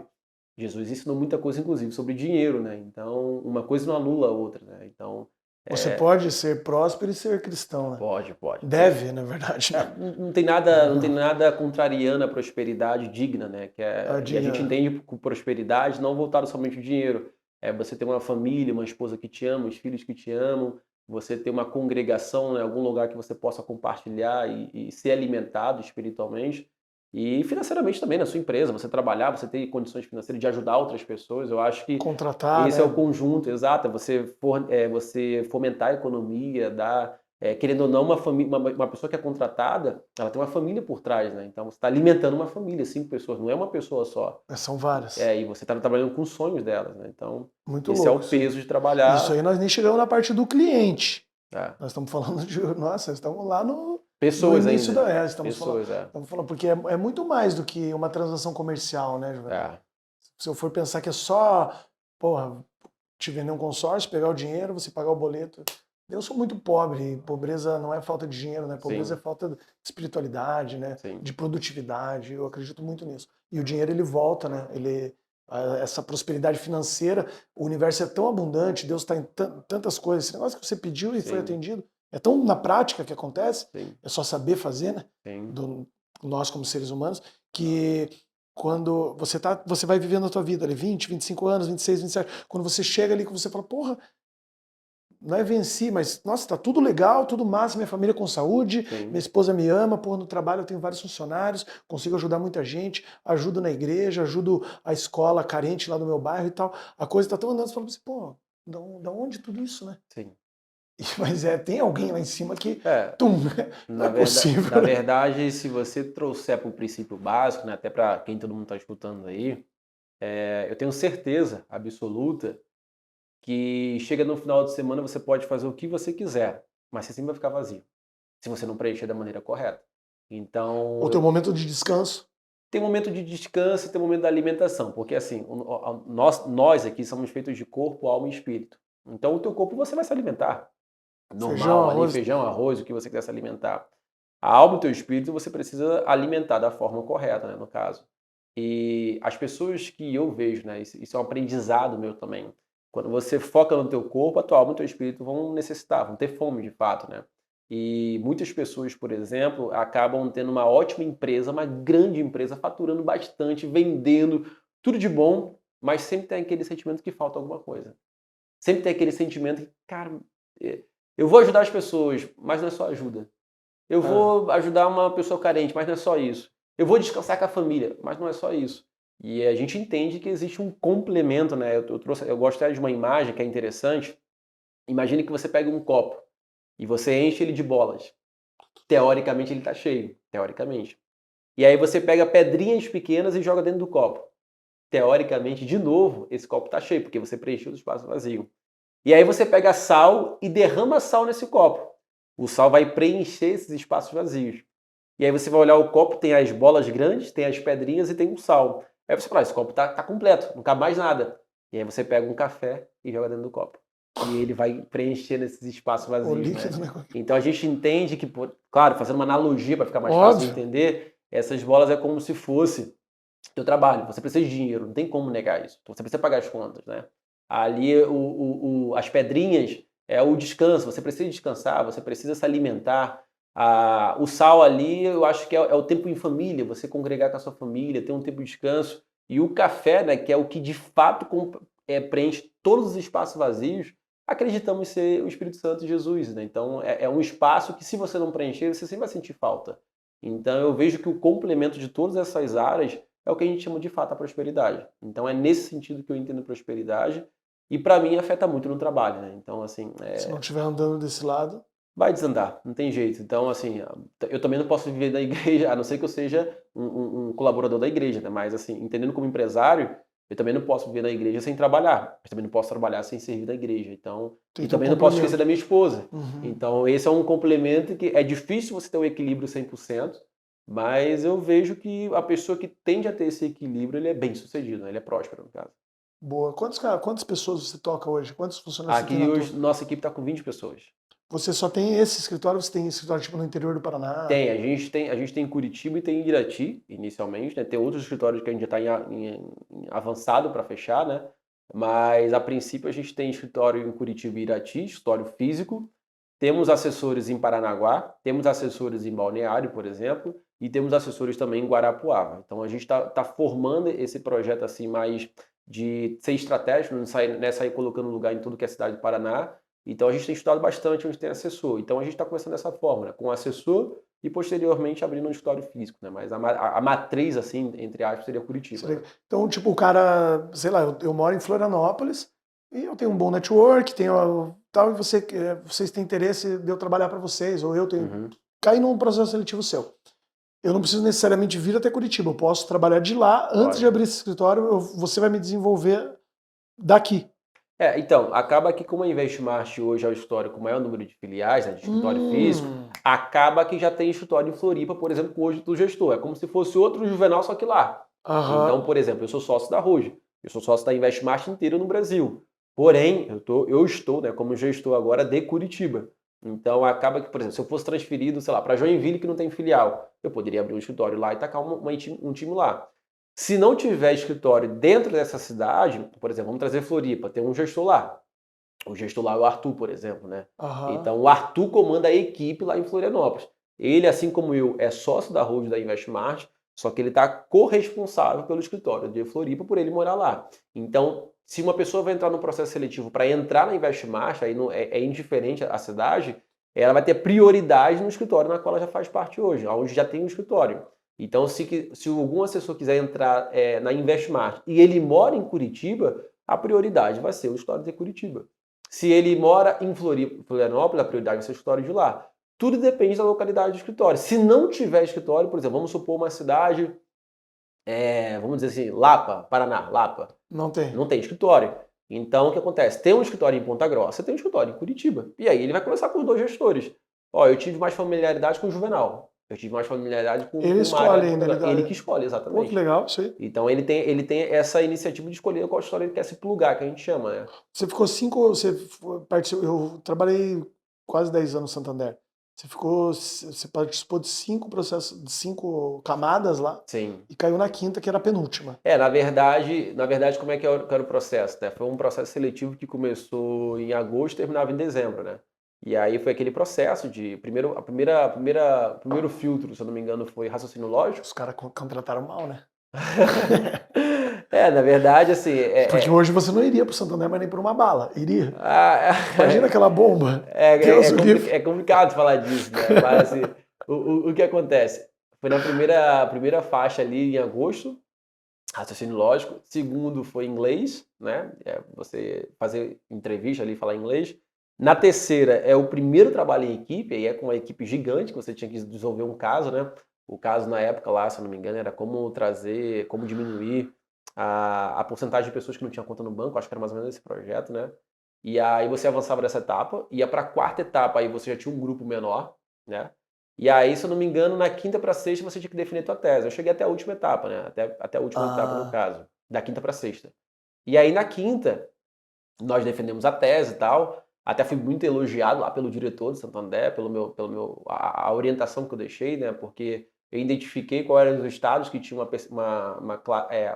Jesus ensinou muita coisa, inclusive, sobre dinheiro, né? Então, uma coisa não anula a outra, né? Então, Você pode ser próspero e ser cristão, né? pode, pode. Deve, na verdade, né? Não tem nada contrariando a prosperidade digna, né? E a gente Diga, entende com prosperidade não voltado somente ao dinheiro. É você ter uma família, uma esposa que te ama, os filhos que te amam, você ter uma congregação, né? Algum lugar que você possa compartilhar e ser alimentado espiritualmente. E financeiramente também, na sua empresa, você trabalhar, você ter condições financeiras de ajudar outras pessoas. Eu acho que contratar, esse é o né? conjunto, exato. Você fomentar a economia, dar querendo ou não, uma pessoa que é contratada, ela tem uma família por trás, né? Então você está alimentando uma família, 5 pessoas, não é uma pessoa só. São várias. E você está trabalhando com os sonhos delas, né? Então, Muito esse é louco o isso aí. peso de Isso aí trabalhar. nós nem chegamos na parte do cliente. é, Nós estamos falando de. Nossa, estamos lá no Pessoas início ainda. da. Estamos falando, Pessoas, estamos falando, porque é muito mais do que uma transação comercial, né, Giovanni? é, Se eu for pensar que é só, porra, te vender um consórcio, pegar o dinheiro, você pagar o boleto. Eu sou muito pobre, e pobreza não é falta de dinheiro, né? Pobreza é sim, falta de espiritualidade, né? sim, De produtividade. Eu acredito muito nisso. E o dinheiro ele volta, né? Essa prosperidade financeira, o universo é tão abundante, Deus está em tantas coisas. Esse negócio que você pediu e foi sim, atendido é tão na prática que acontece. sim, É só saber fazer, né? sim, Nós como seres humanos, que quando você vai vivendo a tua vida ali, 20, 25 anos, 26, 27, quando você chega ali que você fala, porra, não é venci, mas nossa, tá tudo legal, tudo massa, minha família com saúde, minha sim, esposa me ama, porra, no trabalho eu tenho vários funcionários, consigo ajudar muita gente, ajudo na igreja, ajudo a escola carente lá do meu bairro e tal. A coisa tá tão andando, você fala assim, pô, da onde tudo isso, né? sim. Mas tem alguém lá em cima que, É, tum, não é possível, na né? verdade, se você trouxer para o princípio básico, né, até para quem todo mundo está escutando aí, eu tenho certeza absoluta que chega no final de semana você pode fazer o que você quiser, mas você sempre vai ficar vazio, se você não preencher da maneira correta. Então, O teu momento de descanso. tem momento de descanso e tem momento da alimentação, porque assim, nós aqui somos feitos de corpo, alma e espírito. Então, o teu corpo você vai se alimentar, Feijão, normal ali, arroz. feijão, arroz, o que você quiser se alimentar. A alma e o teu espírito você precisa alimentar da forma correta, né, no caso. E as pessoas que eu vejo, né, isso é um aprendizado meu também. Quando você foca no teu corpo, a tua alma e o teu espírito vão necessitar, vão ter fome de fato, né? E muitas pessoas, por exemplo, acabam tendo uma ótima empresa, uma grande empresa, faturando bastante, vendendo, tudo de bom, mas sempre tem aquele sentimento que falta alguma coisa. Sempre tem aquele sentimento que, cara, eu vou ajudar as pessoas, mas não é só ajuda. Eu É, vou ajudar uma pessoa carente, mas não é só isso. Eu vou descansar com a família, mas não é só isso. E a gente entende que existe um complemento, né? Eu gosto até de uma imagem que é interessante. Imagine que você pega um copo e você enche ele de bolas. Teoricamente ele está cheio, teoricamente. E aí você pega pedrinhas pequenas e joga dentro do copo. Teoricamente, de novo, esse copo está cheio, porque você preencheu o espaço vazio. E aí você pega sal e derrama sal nesse copo. O sal vai preencher esses espaços vazios. E aí você vai olhar o copo, tem as bolas grandes, tem as pedrinhas e tem um sal. Aí você fala, esse copo tá completo, não cabe mais nada. E aí você pega um café e joga dentro do copo. E ele vai preenchendo esses espaços o vazios, né? líquido, né? Então a gente entende que, claro, fazendo uma analogia para ficar mais fácil de Óbvio. entender, essas bolas é como se fosse teu trabalho. Você precisa de dinheiro, não tem como negar isso. Então, você precisa pagar as contas, né? Ali as pedrinhas é o descanso. Você precisa descansar, você precisa se alimentar. O sal ali, eu acho que é o tempo em família, você congregar com a sua família, ter um tempo de descanso. E o café, né, que é o que de fato preenche todos os espaços vazios, acreditamos ser o Espírito Santo e Jesus, né? Então é um espaço que, se você não preencher, você sempre vai sentir falta. Então eu vejo que o complemento de todas essas áreas é o que a gente chama de fato a prosperidade. Então é nesse sentido que eu entendo prosperidade e para mim afeta muito no trabalho, né? Então assim, Se não estiver andando desse lado, vai desandar, não tem jeito. Então assim, eu também não posso viver da igreja, a não ser que eu seja um colaborador da igreja, né? Mas assim, entendendo como empresário, eu também não posso viver na igreja sem trabalhar, mas também não posso trabalhar sem servir da igreja. Então, tem e teu também não posso esquecer complemento. da minha esposa. Uhum. Então, esse é um complemento que é difícil você ter um equilíbrio 100%, mas eu vejo que a pessoa que tende a ter esse equilíbrio, ele é bem-sucedido, né? Ele é próspero, no caso. Boa. Quantas pessoas você toca hoje? Quantos funcionários você tem Aqui na hoje, tua? nossa equipe está com 20 pessoas. Você só tem esse escritório? Você tem escritório tipo no interior do Paraná? A gente tem em Curitiba e tem em Irati, inicialmente, né? Tem outros escritórios que a gente já está em avançado para fechar, né? Mas, a princípio, a gente tem escritório em Curitiba e Irati, escritório físico. Temos assessores em Paranaguá, temos assessores em Balneário, por exemplo, e temos assessores também em Guarapuava. Então, a gente está formando esse projeto assim mais de ser estratégico, não sair colocando lugar em tudo que é cidade do Paraná. Então, a gente tem estudado bastante onde tem assessor. Então, a gente está começando dessa forma, né? Com assessor e, posteriormente, abrindo um escritório físico, né? Mas a matriz, assim, entre aspas, seria Curitiba, né? Então, tipo, o cara, sei lá, eu moro em Florianópolis e eu tenho um bom network, tenho tal, e vocês têm interesse de eu trabalhar para vocês, ou eu tenho. Uhum. Cair num processo seletivo seu. Eu não preciso necessariamente vir até Curitiba, eu posso trabalhar de lá, antes de Pode. abrir esse escritório, você vai me desenvolver daqui. Então, acaba que como a Investmart hoje é o escritório com o maior número de filiais, né, de escritório físico, acaba que já tem escritório em Floripa, por exemplo, com hoje do gestor. É como se fosse outro Juvenal, só que lá. Então, Aham. por exemplo, eu sou sócio da Ruge, eu sou sócio da Investmart inteira no Brasil. Porém, eu estou, né, como gestor agora de Curitiba. Então, acaba que, por exemplo, se eu fosse transferido, sei lá, para Joinville, que não tem filial, eu poderia abrir um escritório lá e tacar um time lá. Se não tiver escritório dentro dessa cidade, por exemplo, vamos trazer Floripa, tem um gestor lá. O gestor lá é o Arthur, por exemplo, né? Aham. Então, o Arthur comanda a equipe lá em Florianópolis. Ele, assim como eu, é sócio da Road da Investmart, só que ele está corresponsável pelo escritório de Floripa por ele morar lá. Então, se uma pessoa vai entrar no processo seletivo para entrar na Investmart, aí não, é indiferente à cidade, ela vai ter prioridade no escritório na qual ela já faz parte hoje, onde já tem um escritório. Então, se algum assessor quiser entrar na Investmart e ele mora em Curitiba, a prioridade vai ser o escritório de Curitiba. Se ele mora em Florianópolis, a prioridade vai ser o escritório de lá. Tudo depende da localidade do escritório. Se não tiver escritório, por exemplo, vamos supor uma cidade, vamos dizer assim, Lapa, Paraná, Lapa. Não tem. Não tem escritório. Então, o que acontece? Tem um escritório em Ponta Grossa, tem um escritório em Curitiba. E aí ele vai conversar com os dois gestores. Ó, eu tive mais familiaridade com o Juvenal. Eu tive mais familiaridade com Ele o Mário lá escolhe de Ponta ainda, Grossa. Ele que escolhe, Pô, que exatamente. legal, isso aí. Então, ele tem essa iniciativa de escolher qual história ele quer se plugar, que a gente chama, né? Você ficou participou, eu trabalhei quase 10 anos no Santander. Você participou de 5 processos, de 5 camadas lá Sim. e caiu na quinta, que era a penúltima. Na verdade, como é que era o processo, né? Foi um processo seletivo que começou em agosto e terminava em dezembro, né? E aí foi aquele processo de primeiro filtro, se eu não me engano, foi raciocínio lógico. Os caras contrataram mal, né? Na verdade, assim, Porque hoje você não iria pro Santander, mas nem por uma bala. Iria. ah, Imagina aquela bomba. é, Deus é, é o compli- livre. é complicado falar disso, né? Mas assim, o que acontece? Foi na primeira faixa ali em agosto, raciocínio lógico. Segundo foi inglês, né? Você fazer entrevista ali, falar inglês. Na terceira é o primeiro trabalho em equipe, aí é com uma equipe gigante, que você tinha que desenvolver um caso, né? O caso na época lá, se eu não me engano, era como diminuir a porcentagem de pessoas que não tinham conta no banco, acho que era mais ou menos esse projeto, né? E aí você avançava dessa etapa, ia para a quarta etapa, aí você já tinha um grupo menor, né? E aí, se eu não me engano, na quinta para sexta você tinha que definir a tua tese. Eu cheguei até a última etapa, né? Até a última etapa, no Ah, caso, da quinta para sexta. E aí, na quinta, nós defendemos a tese e tal. Até fui muito elogiado lá pelo diretor de Santander, a orientação que eu deixei, né? Porque eu identifiquei quais eram os estados que tinham uma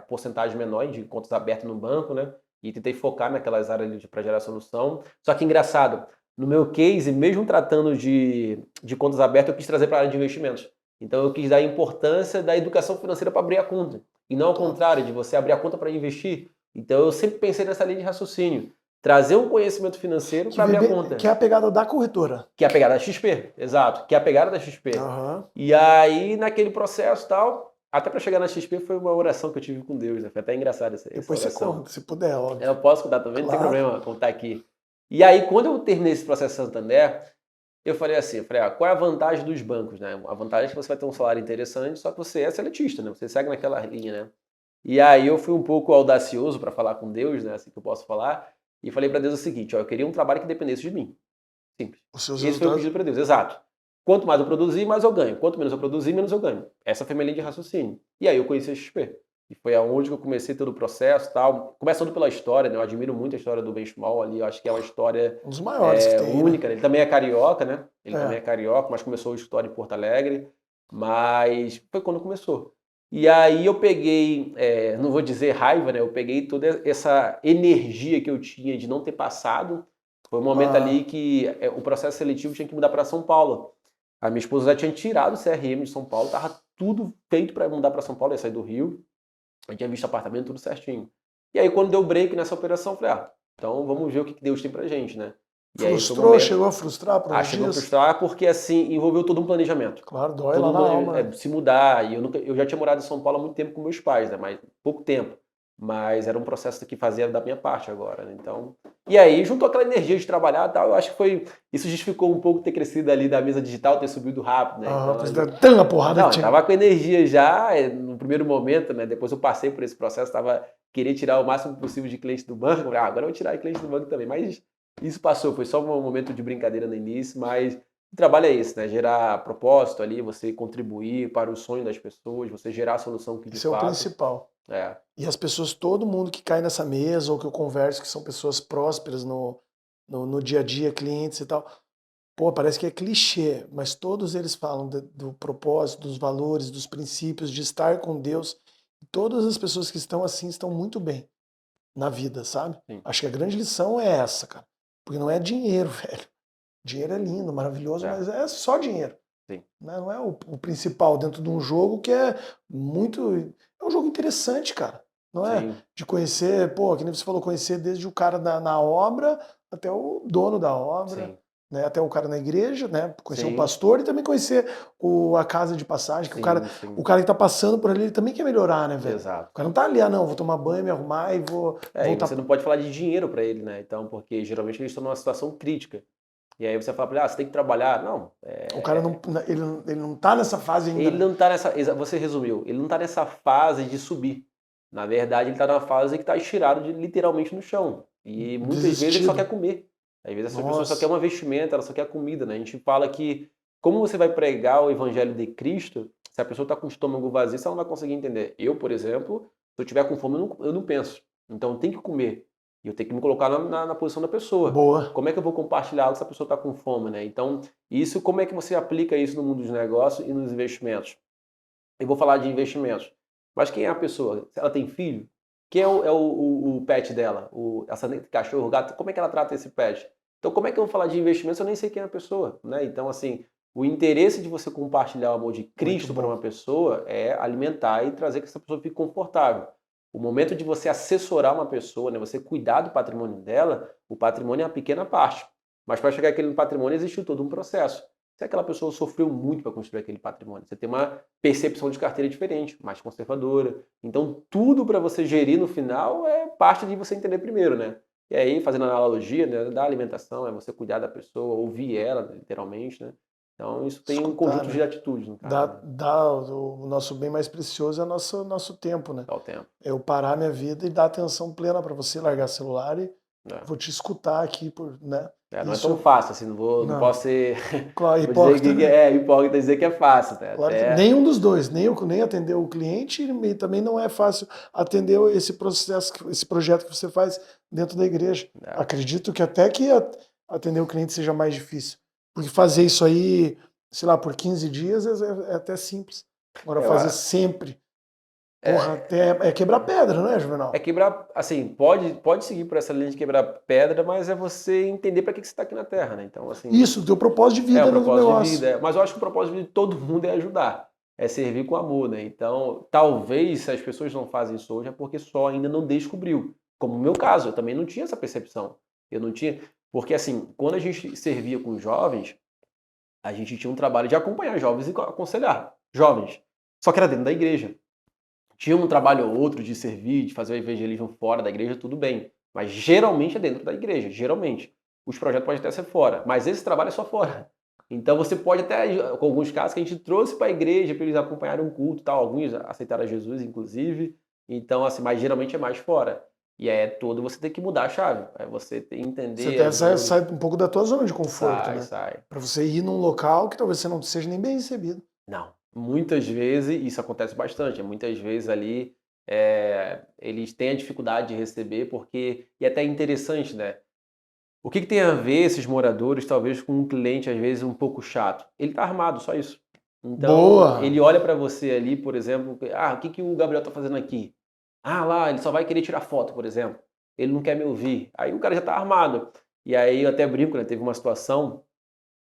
porcentagem menor de contas abertas no banco, né? E tentei focar naquelas áreas para gerar solução. Só que engraçado, no meu case, mesmo tratando de contas abertas, eu quis trazer para a área de investimentos. Então eu quis dar a importância da educação financeira para abrir a conta. E não ao top. contrário, de você abrir a conta para investir. Então eu sempre pensei nessa linha de raciocínio. Trazer um conhecimento financeiro para abrir a Que conta. é a pegada da corretora. Que é a pegada da XP, exato. Que é a pegada da XP. Aham. E aí, naquele processo e tal, até para chegar na XP foi uma oração que eu tive com Deus, né? Foi até engraçado essa Depois você oração. conta, se puder, óbvio. Eu posso contar também, não tem Claro. problema contar aqui. E aí, quando eu terminei esse processo Santander, eu falei assim, qual é a vantagem dos bancos, né? A vantagem é que você vai ter um salário interessante, só que você é seletista, né? Você segue naquela linha, né? E aí eu fui um pouco audacioso para falar com Deus, né? Assim que eu posso falar. E falei para Deus o seguinte, eu queria um trabalho que dependesse de mim. Simples. Os seus Esse foi o resultados. pedido para Deus, exato. Quanto mais eu produzir, mais eu ganho. Quanto menos eu produzir, menos eu ganho. Essa foi minha linha de raciocínio. E aí eu conheci a XP. e foi aonde que eu comecei todo o processo e tal. Começando pela história, né? Eu admiro muito a história do Benchimol ali, eu acho que é uma história Um dos maiores que tem, única, né? né? Ele também é carioca, né? Ele também É. é carioca, mas começou a história em Porto Alegre, mas foi quando começou. E aí eu peguei, não vou dizer raiva, né? Eu peguei toda essa energia que eu tinha de não ter passado. Foi um momento ali que o processo seletivo tinha que mudar para São Paulo. A minha esposa já tinha tirado o CRM de São Paulo, tava tudo feito para mudar para São Paulo, ia sair do Rio. Eu tinha visto apartamento, tudo certinho. E aí quando deu break nessa operação, eu falei, então vamos ver o que Deus tem pra gente, né? E aí foi um Frustrou? momento. Chegou a frustrar por uns Chegou a dias? frustrar porque assim envolveu todo um planejamento. Claro, dói Todo lá um na alma, né? se mudar. E eu já tinha morado em São Paulo há muito tempo com meus pais, né? Mas pouco tempo. Mas era um processo que fazia da minha parte agora, né? Então. E aí, juntou aquela energia de trabalhar e tal, eu acho que foi. Isso justificou um pouco ter crescido ali da mesa digital, ter subido rápido, né? Então, Pois é, tanta porrada não, que eu tinha. tava com energia já, no primeiro momento, né? Depois eu passei por esse processo, tava querer tirar o máximo possível de cliente do banco. Agora eu vou tirar cliente do banco também. Mas isso passou, foi só um momento de brincadeira no início, mas o trabalho é esse, né? Gerar propósito ali, você contribuir para o sonho das pessoas, você gerar a solução que de Esse é o fato. principal. É. E as pessoas, todo mundo que cai nessa mesa ou que eu converso, que são pessoas prósperas no dia a dia, clientes e tal, pô, parece que é clichê, mas todos eles falam do propósito, dos valores, dos princípios, de estar com Deus. Todas as pessoas que estão assim estão muito bem na vida, sabe? Sim. Acho que a grande lição é essa, cara. Porque não é dinheiro, velho. Dinheiro é lindo, maravilhoso, mas é só dinheiro. Sim. Né? Não é o principal dentro de um jogo que é muito. É um jogo interessante, cara. Não é Sim. de conhecer, pô, que nem você falou, conhecer desde o cara na obra até o dono da obra. Sim. Né, até o cara na igreja, né, conhecer Sim. o pastor e também conhecer a casa de passagem, que Sim, o cara que tá passando por ali, ele também quer melhorar, né, velho? Exato. O cara não tá ali, não, vou tomar banho, me arrumar e vou E voltar. você não pode falar de dinheiro para ele, né? Então, porque geralmente eles estão numa situação crítica. E aí você fala para ele, você tem que trabalhar. Não. O cara não, ele não tá nessa fase ainda. Ele não tá nessa. Você resumiu, ele não tá nessa fase de subir. Na verdade, ele tá numa fase que tá estirado literalmente no chão. E muitas vezes ele só quer comer. Às vezes essa pessoa só quer uma vestimenta, ela só quer comida, né? A gente fala que, como você vai pregar o evangelho de Cristo, se a pessoa está com o estômago vazio, você não vai conseguir entender. Eu, por exemplo, se eu tiver com fome, eu não penso. Então eu tenho que comer. E eu tenho que me colocar na posição da pessoa. Boa. Como é que eu vou compartilhar algo se a pessoa está com fome, né? Então, isso, como é que você aplica isso no mundo dos negócios e nos investimentos? Eu vou falar de investimentos. Mas quem é a pessoa? Ela tem filho? Quem é o pet dela? Essa cachorro, gato, como é que ela trata esse pet? Então, como é que eu vou falar de investimentos se eu nem sei quem é a pessoa? Né? Então, assim, o interesse de você compartilhar o amor de Cristo para uma pessoa é alimentar e trazer que essa pessoa fique confortável. O momento de você assessorar uma pessoa, né, você cuidar do patrimônio dela, o patrimônio é uma pequena parte. Mas para chegar àquele patrimônio existiu todo um processo. Se aquela pessoa sofreu muito para construir aquele patrimônio, você tem uma percepção de carteira diferente, mais conservadora. Então, tudo para você gerir no final é parte de você entender primeiro, né? E aí, fazendo analogia, né, da alimentação, é você cuidar da pessoa, ouvir ela, literalmente, né? Então, isso tem um conjunto de atitudes, no caso. Né? O nosso bem mais precioso é o nosso tempo, né? Dá o tempo. Eu parar minha vida e dar atenção plena para você, largar celular e vou te escutar aqui, né? Não é tão fácil, assim, não posso ser claro, hipócrita, dizer hipócrita dizer que é fácil. Né? Claro que nenhum dos dois, nem atender o cliente e também não é fácil atender esse processo, esse projeto que você faz dentro da igreja. Acredito que até que atender o cliente seja mais difícil, porque fazer isso aí, sei lá, por 15 dias é até simples. Agora fazer sempre, porra, até é quebrar pedra, não é, Juvenal? É quebrar, assim, pode seguir por essa linha de quebrar pedra, mas é você entender para que você está aqui na Terra, né? Então, assim. Isso, o teu propósito de vida é o no propósito negócio. de vida. Mas eu acho que o propósito de vida de todo mundo é ajudar, é servir com amor, né? Então, talvez se as pessoas não fazem isso hoje é porque só ainda não descobriu. Como no meu caso, eu também não tinha essa percepção. Eu não tinha, porque assim, quando a gente servia com jovens, a gente tinha um trabalho de acompanhar jovens e aconselhar jovens. Só que era dentro da igreja. Tinha um trabalho ou outro de servir, de fazer o evangelismo fora da igreja, tudo bem. Mas geralmente é dentro da igreja, geralmente. Os projetos podem até ser fora, mas esse trabalho é só fora. Então você pode até, com alguns casos que a gente trouxe para a igreja, para eles acompanharem um culto e tal, alguns aceitaram a Jesus, inclusive. Então, assim, mas geralmente é mais fora. E é todo você tem que mudar a chave. É você tem que entender. Você até sai um pouco da tua zona de conforto, né? Sai. Para você ir num local que talvez você não seja nem bem recebido. Não. Muitas vezes, isso acontece bastante, muitas vezes ali eles têm a dificuldade de receber, porque, e até é interessante, né? O que tem a ver esses moradores, talvez, com um cliente, às vezes, um pouco chato? Ele tá armado, só isso. Então, Boa! ele olha para você ali, por exemplo, o que o Gabriel tá fazendo aqui? Lá, ele só vai querer tirar foto, por exemplo. Ele não quer me ouvir. Aí o cara já tá armado. E aí eu até brinco, né? Teve uma situação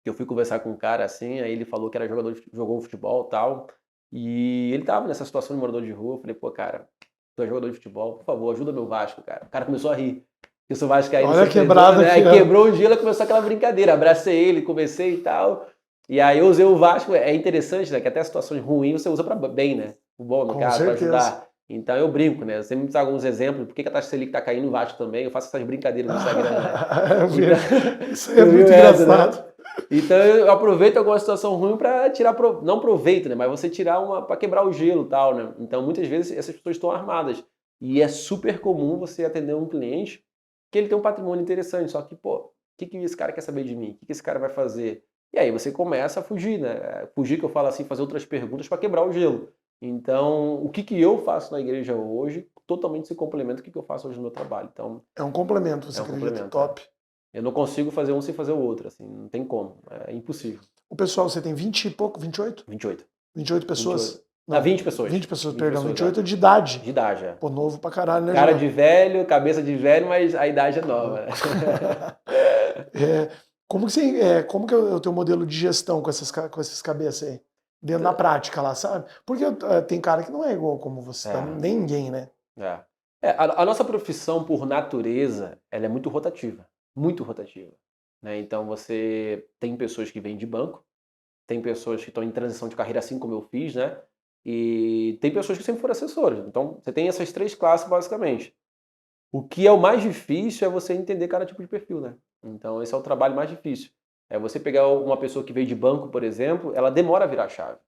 que eu fui conversar com um cara assim, aí ele falou que era jogador jogou futebol e tal. E ele tava nessa situação de morador de rua. Eu falei, pô, cara, tu é jogador de futebol, por favor, ajuda meu Vasco, cara. O cara começou a rir. Porque eu sou vascaíno, Olha a sofredor, quebrada né? aqui, Aí ó. quebrou o gelo e começou aquela brincadeira. Abracei ele, conversei e tal. E aí eu usei o Vasco. É interessante, né? Que até situações ruins você usa pra bem, né? O bom, no Com caso, pra certeza. ajudar. Então eu brinco, né? Eu sempre me trago alguns exemplos. Por que a taxa Selic tá caindo no Vasco também? Eu faço essas brincadeiras no Instagram, né? Eu Então, vejo. Isso aí é tu viu muito essa, engraçado. né? Então eu aproveito alguma situação ruim para tirar, não proveito, né? Mas você tirar para quebrar o gelo e tal, né? Então muitas vezes essas pessoas estão armadas. E é super comum você atender um cliente que ele tem um patrimônio interessante, só que, pô, o que esse cara quer saber de mim? O que esse cara vai fazer? E aí você começa a fugir, né? Fugir, que eu falo assim, fazer outras perguntas para quebrar o gelo. Então, o que eu faço na igreja hoje totalmente se complementa com o que eu faço hoje no meu trabalho. Então, É um complemento, você é um acredita? complemento, Top. Eu não consigo fazer um sem fazer o outro, assim, não tem como, é impossível. O pessoal, você tem 20 e pouco, 28? 28. 28 pessoas? 28. Não, 20 pessoas. 20 pessoas, 20 perdão, pessoas, 28 de idade. De idade, é. Pô, novo pra caralho, né, Cara João? de velho, cabeça de velho, mas a idade é nova, né? Como que é o teu modelo de gestão com essas cabeças aí? Dentro da prática lá, sabe? Porque tem cara que não é igual como você, tá? Nem ninguém, né? A nossa profissão, por natureza, ela é muito rotativa. Muito rotativa. Né? Então, você tem pessoas que vêm de banco, tem pessoas que estão em transição de carreira, assim como eu fiz, né? E tem pessoas que sempre foram assessoras. Então, você tem essas três classes, basicamente. O que é o mais difícil é você entender cada tipo de perfil, né? Então, esse é o trabalho mais difícil. É você pegar uma pessoa que veio de banco, por exemplo, ela demora a virar chave.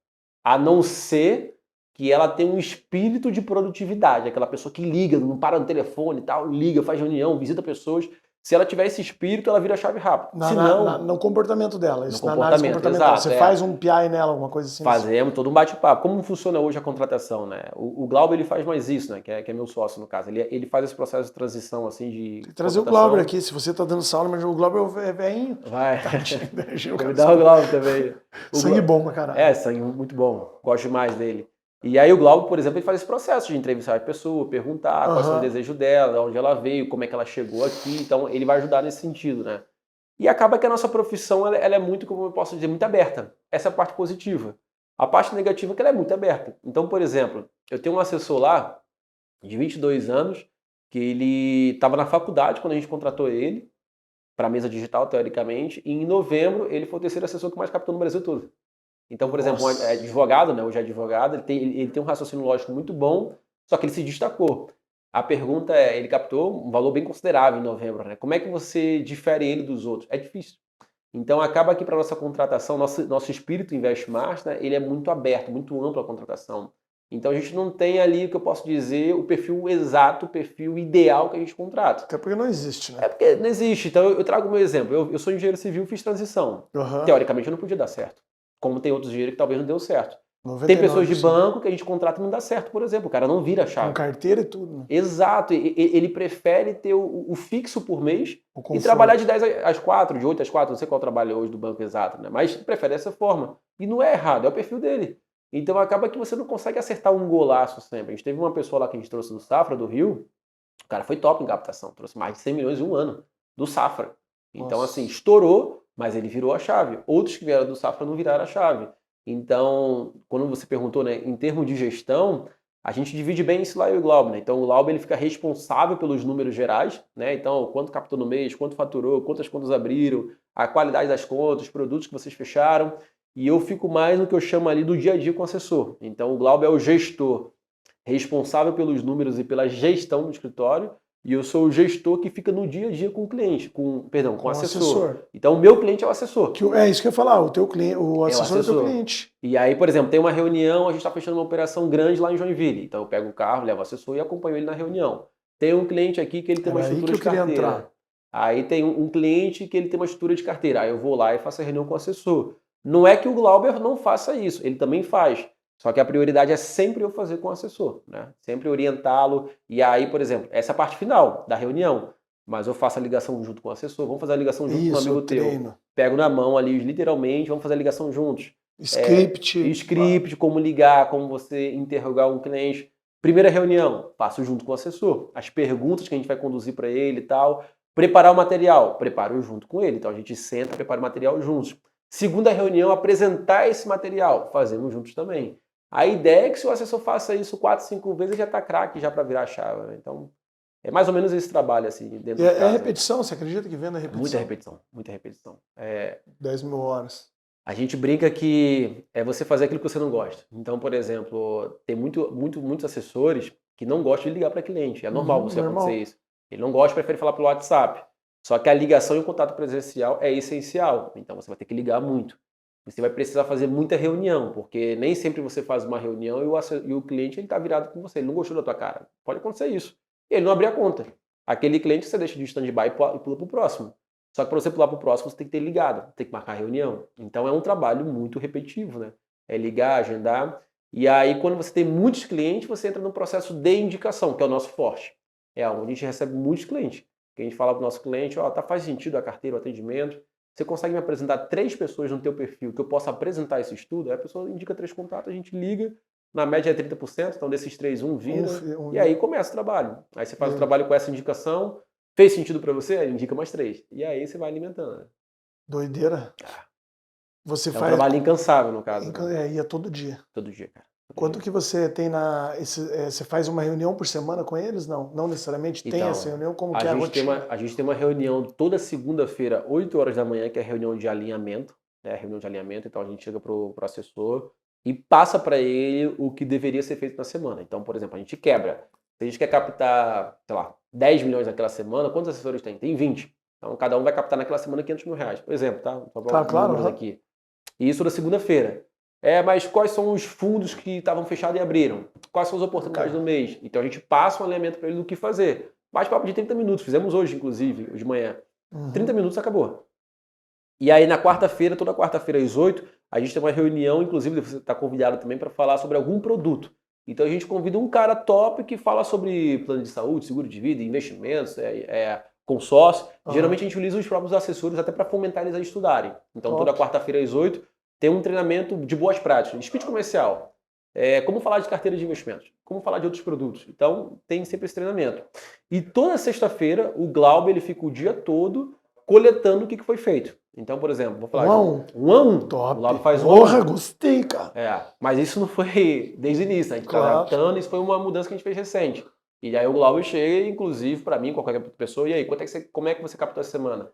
A não ser que ela tenha um espírito de produtividade, aquela pessoa que liga, não para no telefone e tal, liga, faz reunião, visita pessoas. Se ela tiver esse espírito, ela vira chave rápido. Se não, No comportamento dela, no isso na análise comportamento, comportamental. exato. Você faz um PI nela, alguma coisa assim? Fazemos todo um bate-papo. Como funciona hoje a contratação, né? O Glauber, ele faz mais isso, né? Que é meu sócio, no caso. Ele faz esse processo de transição, assim, de Tem que trazer o contratação. Glauber aqui, se você tá dando sauna, mas o Glauber é velhinho. Vai. Tadinho, Me dá o Glauber também. Sangue bom pra caralho. Sangue muito bom. Gosto demais dele. E aí o Glauber, por exemplo, ele faz esse processo de entrevistar a pessoa, perguntar quais são os desejos dela, de onde ela veio, como é que ela chegou aqui. Então, ele vai ajudar nesse sentido, né? E acaba que a nossa profissão, ela é muito, como eu posso dizer, muito aberta. Essa é a parte positiva. A parte negativa é que ela é muito aberta. Então, por exemplo, eu tenho um assessor lá, de 22 anos, que ele estava na faculdade quando a gente contratou ele, para a mesa digital, teoricamente, e em novembro ele foi o terceiro assessor que mais captou no Brasil todo. Então, por exemplo, um advogado, né, hoje é advogado, ele tem um raciocínio lógico muito bom, só que ele se destacou. A pergunta é, ele captou um valor bem considerável em novembro, né? Como é que você difere ele dos outros? É difícil. Então, acaba que para nossa contratação, nosso espírito Invest Mais, né, ele é muito aberto, muito amplo a contratação. Então, a gente não tem ali, o que eu posso dizer, o perfil exato, o perfil ideal que a gente contrata. Até porque não existe, né? É porque não existe. Então, eu trago o meu exemplo. Eu sou engenheiro civil, fiz transição. Teoricamente, eu não podia dar certo. Como tem outros engenheiros que talvez não deu certo. Tem pessoas de banco que a gente contrata e não dá certo, por exemplo. O cara não vira a chave. Com carteira e tudo, né? Exato. Ele prefere ter o fixo por mês e trabalhar de 10 às 4, de 8 às 4, não sei qual é o trabalho hoje do banco exato, né? Mas prefere dessa forma. E não é errado, é o perfil dele. Então acaba que você não consegue acertar um golaço sempre. A gente teve uma pessoa lá que a gente trouxe do Safra, do Rio, o cara foi top em captação, trouxe mais de 100 milhões em um ano, do Safra. Então, assim, estourou, mas ele virou a chave. Outros que vieram do Safra não viraram a chave. Então, quando você perguntou, né, em termos de gestão, a gente divide bem isso lá e o Glauber, né? Então, o Glauber, ele fica responsável pelos números gerais, né? Então, quanto captou no mês, quanto faturou, quantas contas abriram, a qualidade das contas, os produtos que vocês fecharam. E eu fico mais no que eu chamo ali do dia a dia com o assessor. Então, o Glauber é o gestor responsável pelos números e pela gestão do escritório, e eu sou o gestor que fica no dia a dia com o cliente, com o assessor. Então, o meu cliente é o assessor. É isso que eu ia falar, o teu cliente, o assessor é o teu cliente. E aí, por exemplo, tem uma reunião, a gente está fechando uma operação grande lá em Joinville. Então, eu pego o carro, levo o assessor e acompanho ele na reunião. Tem um cliente aqui que ele tem uma estrutura de carteira. Aí tem um cliente que ele tem uma estrutura de carteira. Aí eu vou lá e faço a reunião com o assessor. Não é que o Glauber não faça isso, ele também faz. Só que a prioridade é sempre eu fazer com o assessor, né? Sempre orientá-lo. E aí, por exemplo, essa é a parte final da reunião. Mas eu faço a ligação junto com o assessor, vamos fazer a ligação junto com um Isso, amigo eu teu. treino. Pego na mão ali, literalmente, vamos fazer a ligação juntos. Script. Script, como ligar, como você interrogar um cliente. Primeira reunião, faço junto com o assessor. As perguntas que a gente vai conduzir para ele e tal. Preparar o material, preparo junto com ele. Então a gente senta, prepara o material juntos. Segunda reunião, apresentar esse material, fazemos juntos também. A ideia é que se o assessor faça isso 4, 5 vezes, ele já está craque já para virar a chave. Né? Então, é mais ou menos esse trabalho assim dentro de casa. É repetição? Você acredita que vendo a repetição? Muita repetição, muita repetição. 10 mil horas. A gente brinca que é você fazer aquilo que você não gosta. Então, por exemplo, tem muitos assessores que não gostam de ligar para cliente. É normal você acontecer isso. Ele não gosta, prefere falar pelo WhatsApp. Só que a ligação e o contato presencial é essencial. Então, você vai ter que ligar muito. Você vai precisar fazer muita reunião, porque nem sempre você faz uma reunião e o cliente está virado com você. Ele não gostou da tua cara. Pode acontecer isso. E ele não abrir a conta. Aquele cliente você deixa de stand-by e pula para o próximo. Só que para você pular para o próximo, você tem que ter ligado, tem que marcar a reunião. Então é um trabalho muito repetitivo, né? É ligar, agendar. E aí, quando você tem muitos clientes, você entra no processo de indicação, que é o nosso forte. É onde a gente recebe muitos clientes. Que a gente fala para o nosso cliente, faz sentido a carteira, o atendimento. Você consegue me apresentar 3 pessoas no teu perfil que eu possa apresentar esse estudo? Aí a pessoa indica 3 contatos, a gente liga, na média é 30%, então desses 3, um vira, e aí começa o trabalho. Aí você faz o trabalho com essa indicação, fez sentido para você? Ele indica mais 3. E aí você vai alimentando. Né? Doideira. Você um trabalho incansável, no caso. E é todo dia. Todo dia, cara. Quanto que você tem você faz uma reunião por semana com eles? Não, não necessariamente tem essa reunião, como que é a rotina? A gente tem uma reunião toda segunda-feira, 8 horas da manhã, que é a reunião de alinhamento. Né? Reunião de alinhamento, então a gente chega pro assessor e passa para ele o que deveria ser feito na semana. Então, por exemplo, a gente quebra. Se a gente quer captar, sei lá, 10 milhões naquela semana, quantos assessores tem? Tem 20. Então, cada um vai captar naquela semana 500 mil reais, por exemplo, tá? Claro. Aqui. E isso na segunda-feira. Mas quais são os fundos que estavam fechados e abriram? Quais são as oportunidades do mês? Então a gente passa um alinhamento para ele do que fazer. Bate-papo de 30 minutos. Fizemos hoje, inclusive, hoje de manhã. 30 minutos acabou. E aí na quarta-feira, toda quarta-feira às 8, a gente tem uma reunião, inclusive você está convidado também para falar sobre algum produto. Então a gente convida um cara top que fala sobre plano de saúde, seguro de vida, investimentos, consórcio. Geralmente a gente utiliza os próprios assessores até para fomentar eles a estudarem. Então toda quarta-feira às 8 tem um treinamento de boas práticas, speech comercial. Como falar de carteira de investimentos, como falar de outros produtos. Então tem sempre esse treinamento. E toda sexta-feira o Glauber ele fica o dia todo coletando o que foi feito. Então, por exemplo, vou falar um a um. Top. O Glauber faz Porra, gostei, cara. Mas isso não foi desde o início, a gente está adaptando, isso foi uma mudança que a gente fez recente. E aí o Glauber chega, inclusive, para mim, qualquer pessoa, e aí, como é que você captou essa semana?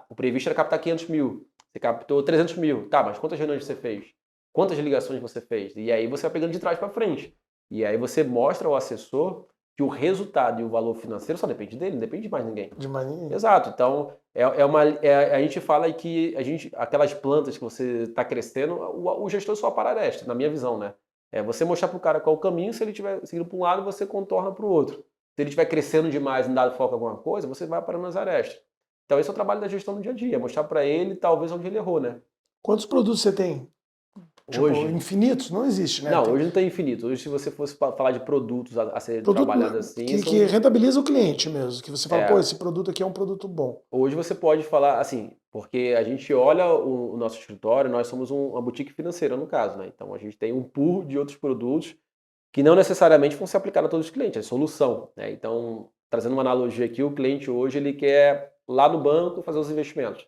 O previsto era captar 500 mil, você captou 300 mil. Tá, mas quantas reuniões você fez? Quantas ligações você fez? E aí você vai pegando de trás para frente. E aí você mostra ao assessor que o resultado e o valor financeiro só depende dele, não depende de mais ninguém. De mais ninguém. Exato. Então, a gente fala que aquelas plantas que você está crescendo, o gestor só para aresta, na minha visão, né? Você mostrar para o cara qual é o caminho, se ele estiver seguindo para um lado, você contorna para o outro. Se ele estiver crescendo demais e não dá foco em alguma coisa, você vai parando nas arestas. Então, esse é o trabalho da gestão no dia a dia, mostrar para ele, talvez, onde ele errou, né? Quantos produtos você tem? Hoje? Infinitos? Não existe, né? Não, hoje não tem infinito. Hoje, se você fosse falar de produtos a ser trabalhados assim... Que rentabiliza o cliente mesmo. Que você fala, esse produto aqui é um produto bom. Hoje você pode falar, assim, porque a gente olha o nosso escritório, nós somos uma boutique financeira, no caso, né? Então, a gente tem um pool de outros produtos que não necessariamente vão ser aplicados a todos os clientes, é solução, né? Então, trazendo uma analogia aqui, o cliente hoje, ele quer lá no banco fazer os investimentos.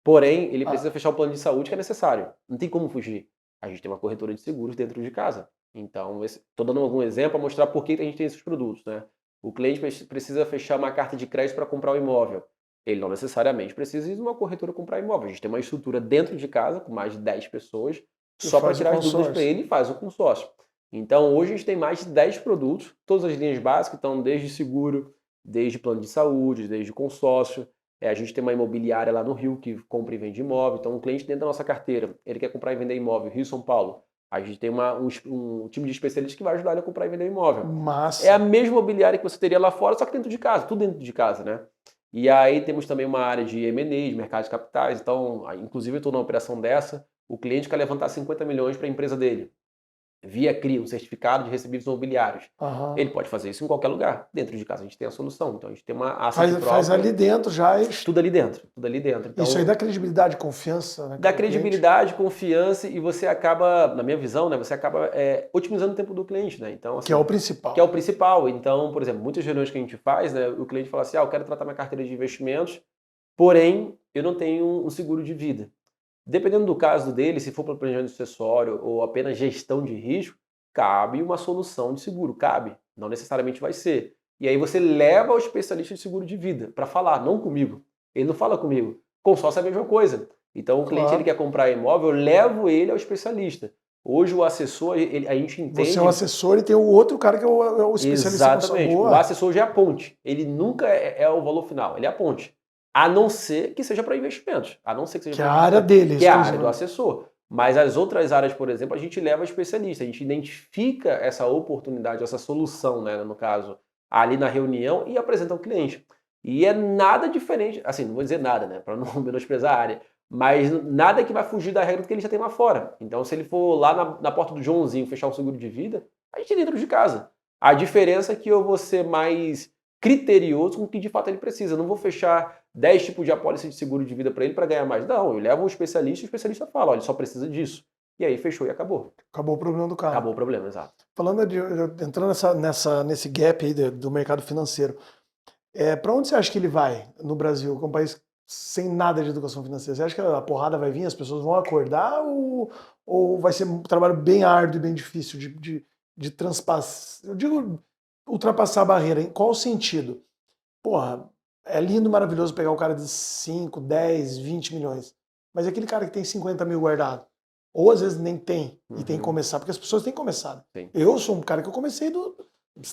Porém, ele precisa fechar o plano de saúde que é necessário. Não tem como fugir. A gente tem uma corretora de seguros dentro de casa. Então, estou dando algum exemplo para mostrar por que a gente tem esses produtos, né? O cliente precisa fechar uma carta de crédito para comprar um imóvel. Ele não necessariamente precisa ir numa corretora comprar imóvel. A gente tem uma estrutura dentro de casa, com mais de 10 pessoas, só para tirar as dúvidas para ele e faz o consórcio. Então, hoje a gente tem mais de 10 produtos, todas as linhas básicas, então desde seguro, desde plano de saúde, desde consórcio. A gente tem uma imobiliária lá no Rio que compra e vende imóvel. Então, um cliente dentro da nossa carteira, ele quer comprar e vender imóvel, Rio e São Paulo. A gente tem um time de especialistas que vai ajudar ele a comprar e vender imóvel. Massa. É a mesma imobiliária que você teria lá fora, só que dentro de casa, tudo dentro de casa, né? E aí temos também uma área de M&A, de mercado de capitais. Então, inclusive eu estou numa operação dessa, o cliente quer levantar 50 milhões para a empresa dele. via CRI, um certificado de recebíveis imobiliários. Aham. Ele pode fazer isso em qualquer lugar. Dentro de casa a gente tem a solução. Então a gente tem uma asset Faz própria. ali dentro já. Tudo ali dentro. Tudo ali dentro. Então, Isso aí dá credibilidade, confiança, né? dá com o cliente. credibilidade, confiança e você acaba, na minha visão, né, você acaba otimizando o tempo do cliente, né? Então, assim, Que é o principal. que é o principal. Então, por exemplo, muitas reuniões que a gente faz, né, o cliente fala assim, eu quero tratar minha carteira de investimentos, porém, eu não tenho um seguro de vida. Dependendo do caso dele, se for para planejamento sucessório ou apenas gestão de risco, cabe uma solução de seguro, cabe. Não necessariamente vai ser. E aí você leva ao especialista de seguro de vida para falar, não comigo. Ele não fala comigo. Consórcio é a mesma coisa. Então o cliente ele quer comprar imóvel, eu levo ele ao especialista. Hoje o assessor, a gente entende... Você é o assessor e tem o outro cara que é o especialista. Exatamente. O assessor já é a ponte. Ele nunca é o valor final, ele é a ponte. A não ser que seja para investimentos. A não ser que seja Que é a área dele. Que é a área do assessor. Mas as outras áreas, por exemplo, a gente leva especialista. A gente identifica essa oportunidade, essa solução, né, no caso, ali na reunião e apresenta ao cliente. E é nada diferente, assim, não vou dizer nada, né, para não menosprezar a área, mas nada que vai fugir da regra do que ele já tem lá fora. Então, se ele for lá na porta do Joãozinho fechar um seguro de vida, a gente dentro de casa. A diferença é que eu vou ser mais criterioso com o que de fato ele precisa. Eu não vou fechar 10 tipos de apólice de seguro de vida para ele para ganhar mais. Não, eu levo um especialista e o especialista fala, olha, ele só precisa disso. E aí fechou e acabou. Acabou o problema do cara. Acabou o problema, exato. Falando entrando nesse gap aí do mercado financeiro, para onde você acha que ele vai no Brasil, com um país sem nada de educação financeira? Você acha que a porrada vai vir, as pessoas vão acordar ou vai ser um trabalho bem árduo e bem difícil de transpassar? Eu digo ultrapassar a barreira. Em qual sentido? Porra, é lindo, maravilhoso pegar um cara de 5, 10, 20 milhões. Mas é aquele cara que tem 50 mil guardado. Ou às vezes nem tem, e tem que começar, porque as pessoas têm que começar. Sim. Eu sou um cara que eu comecei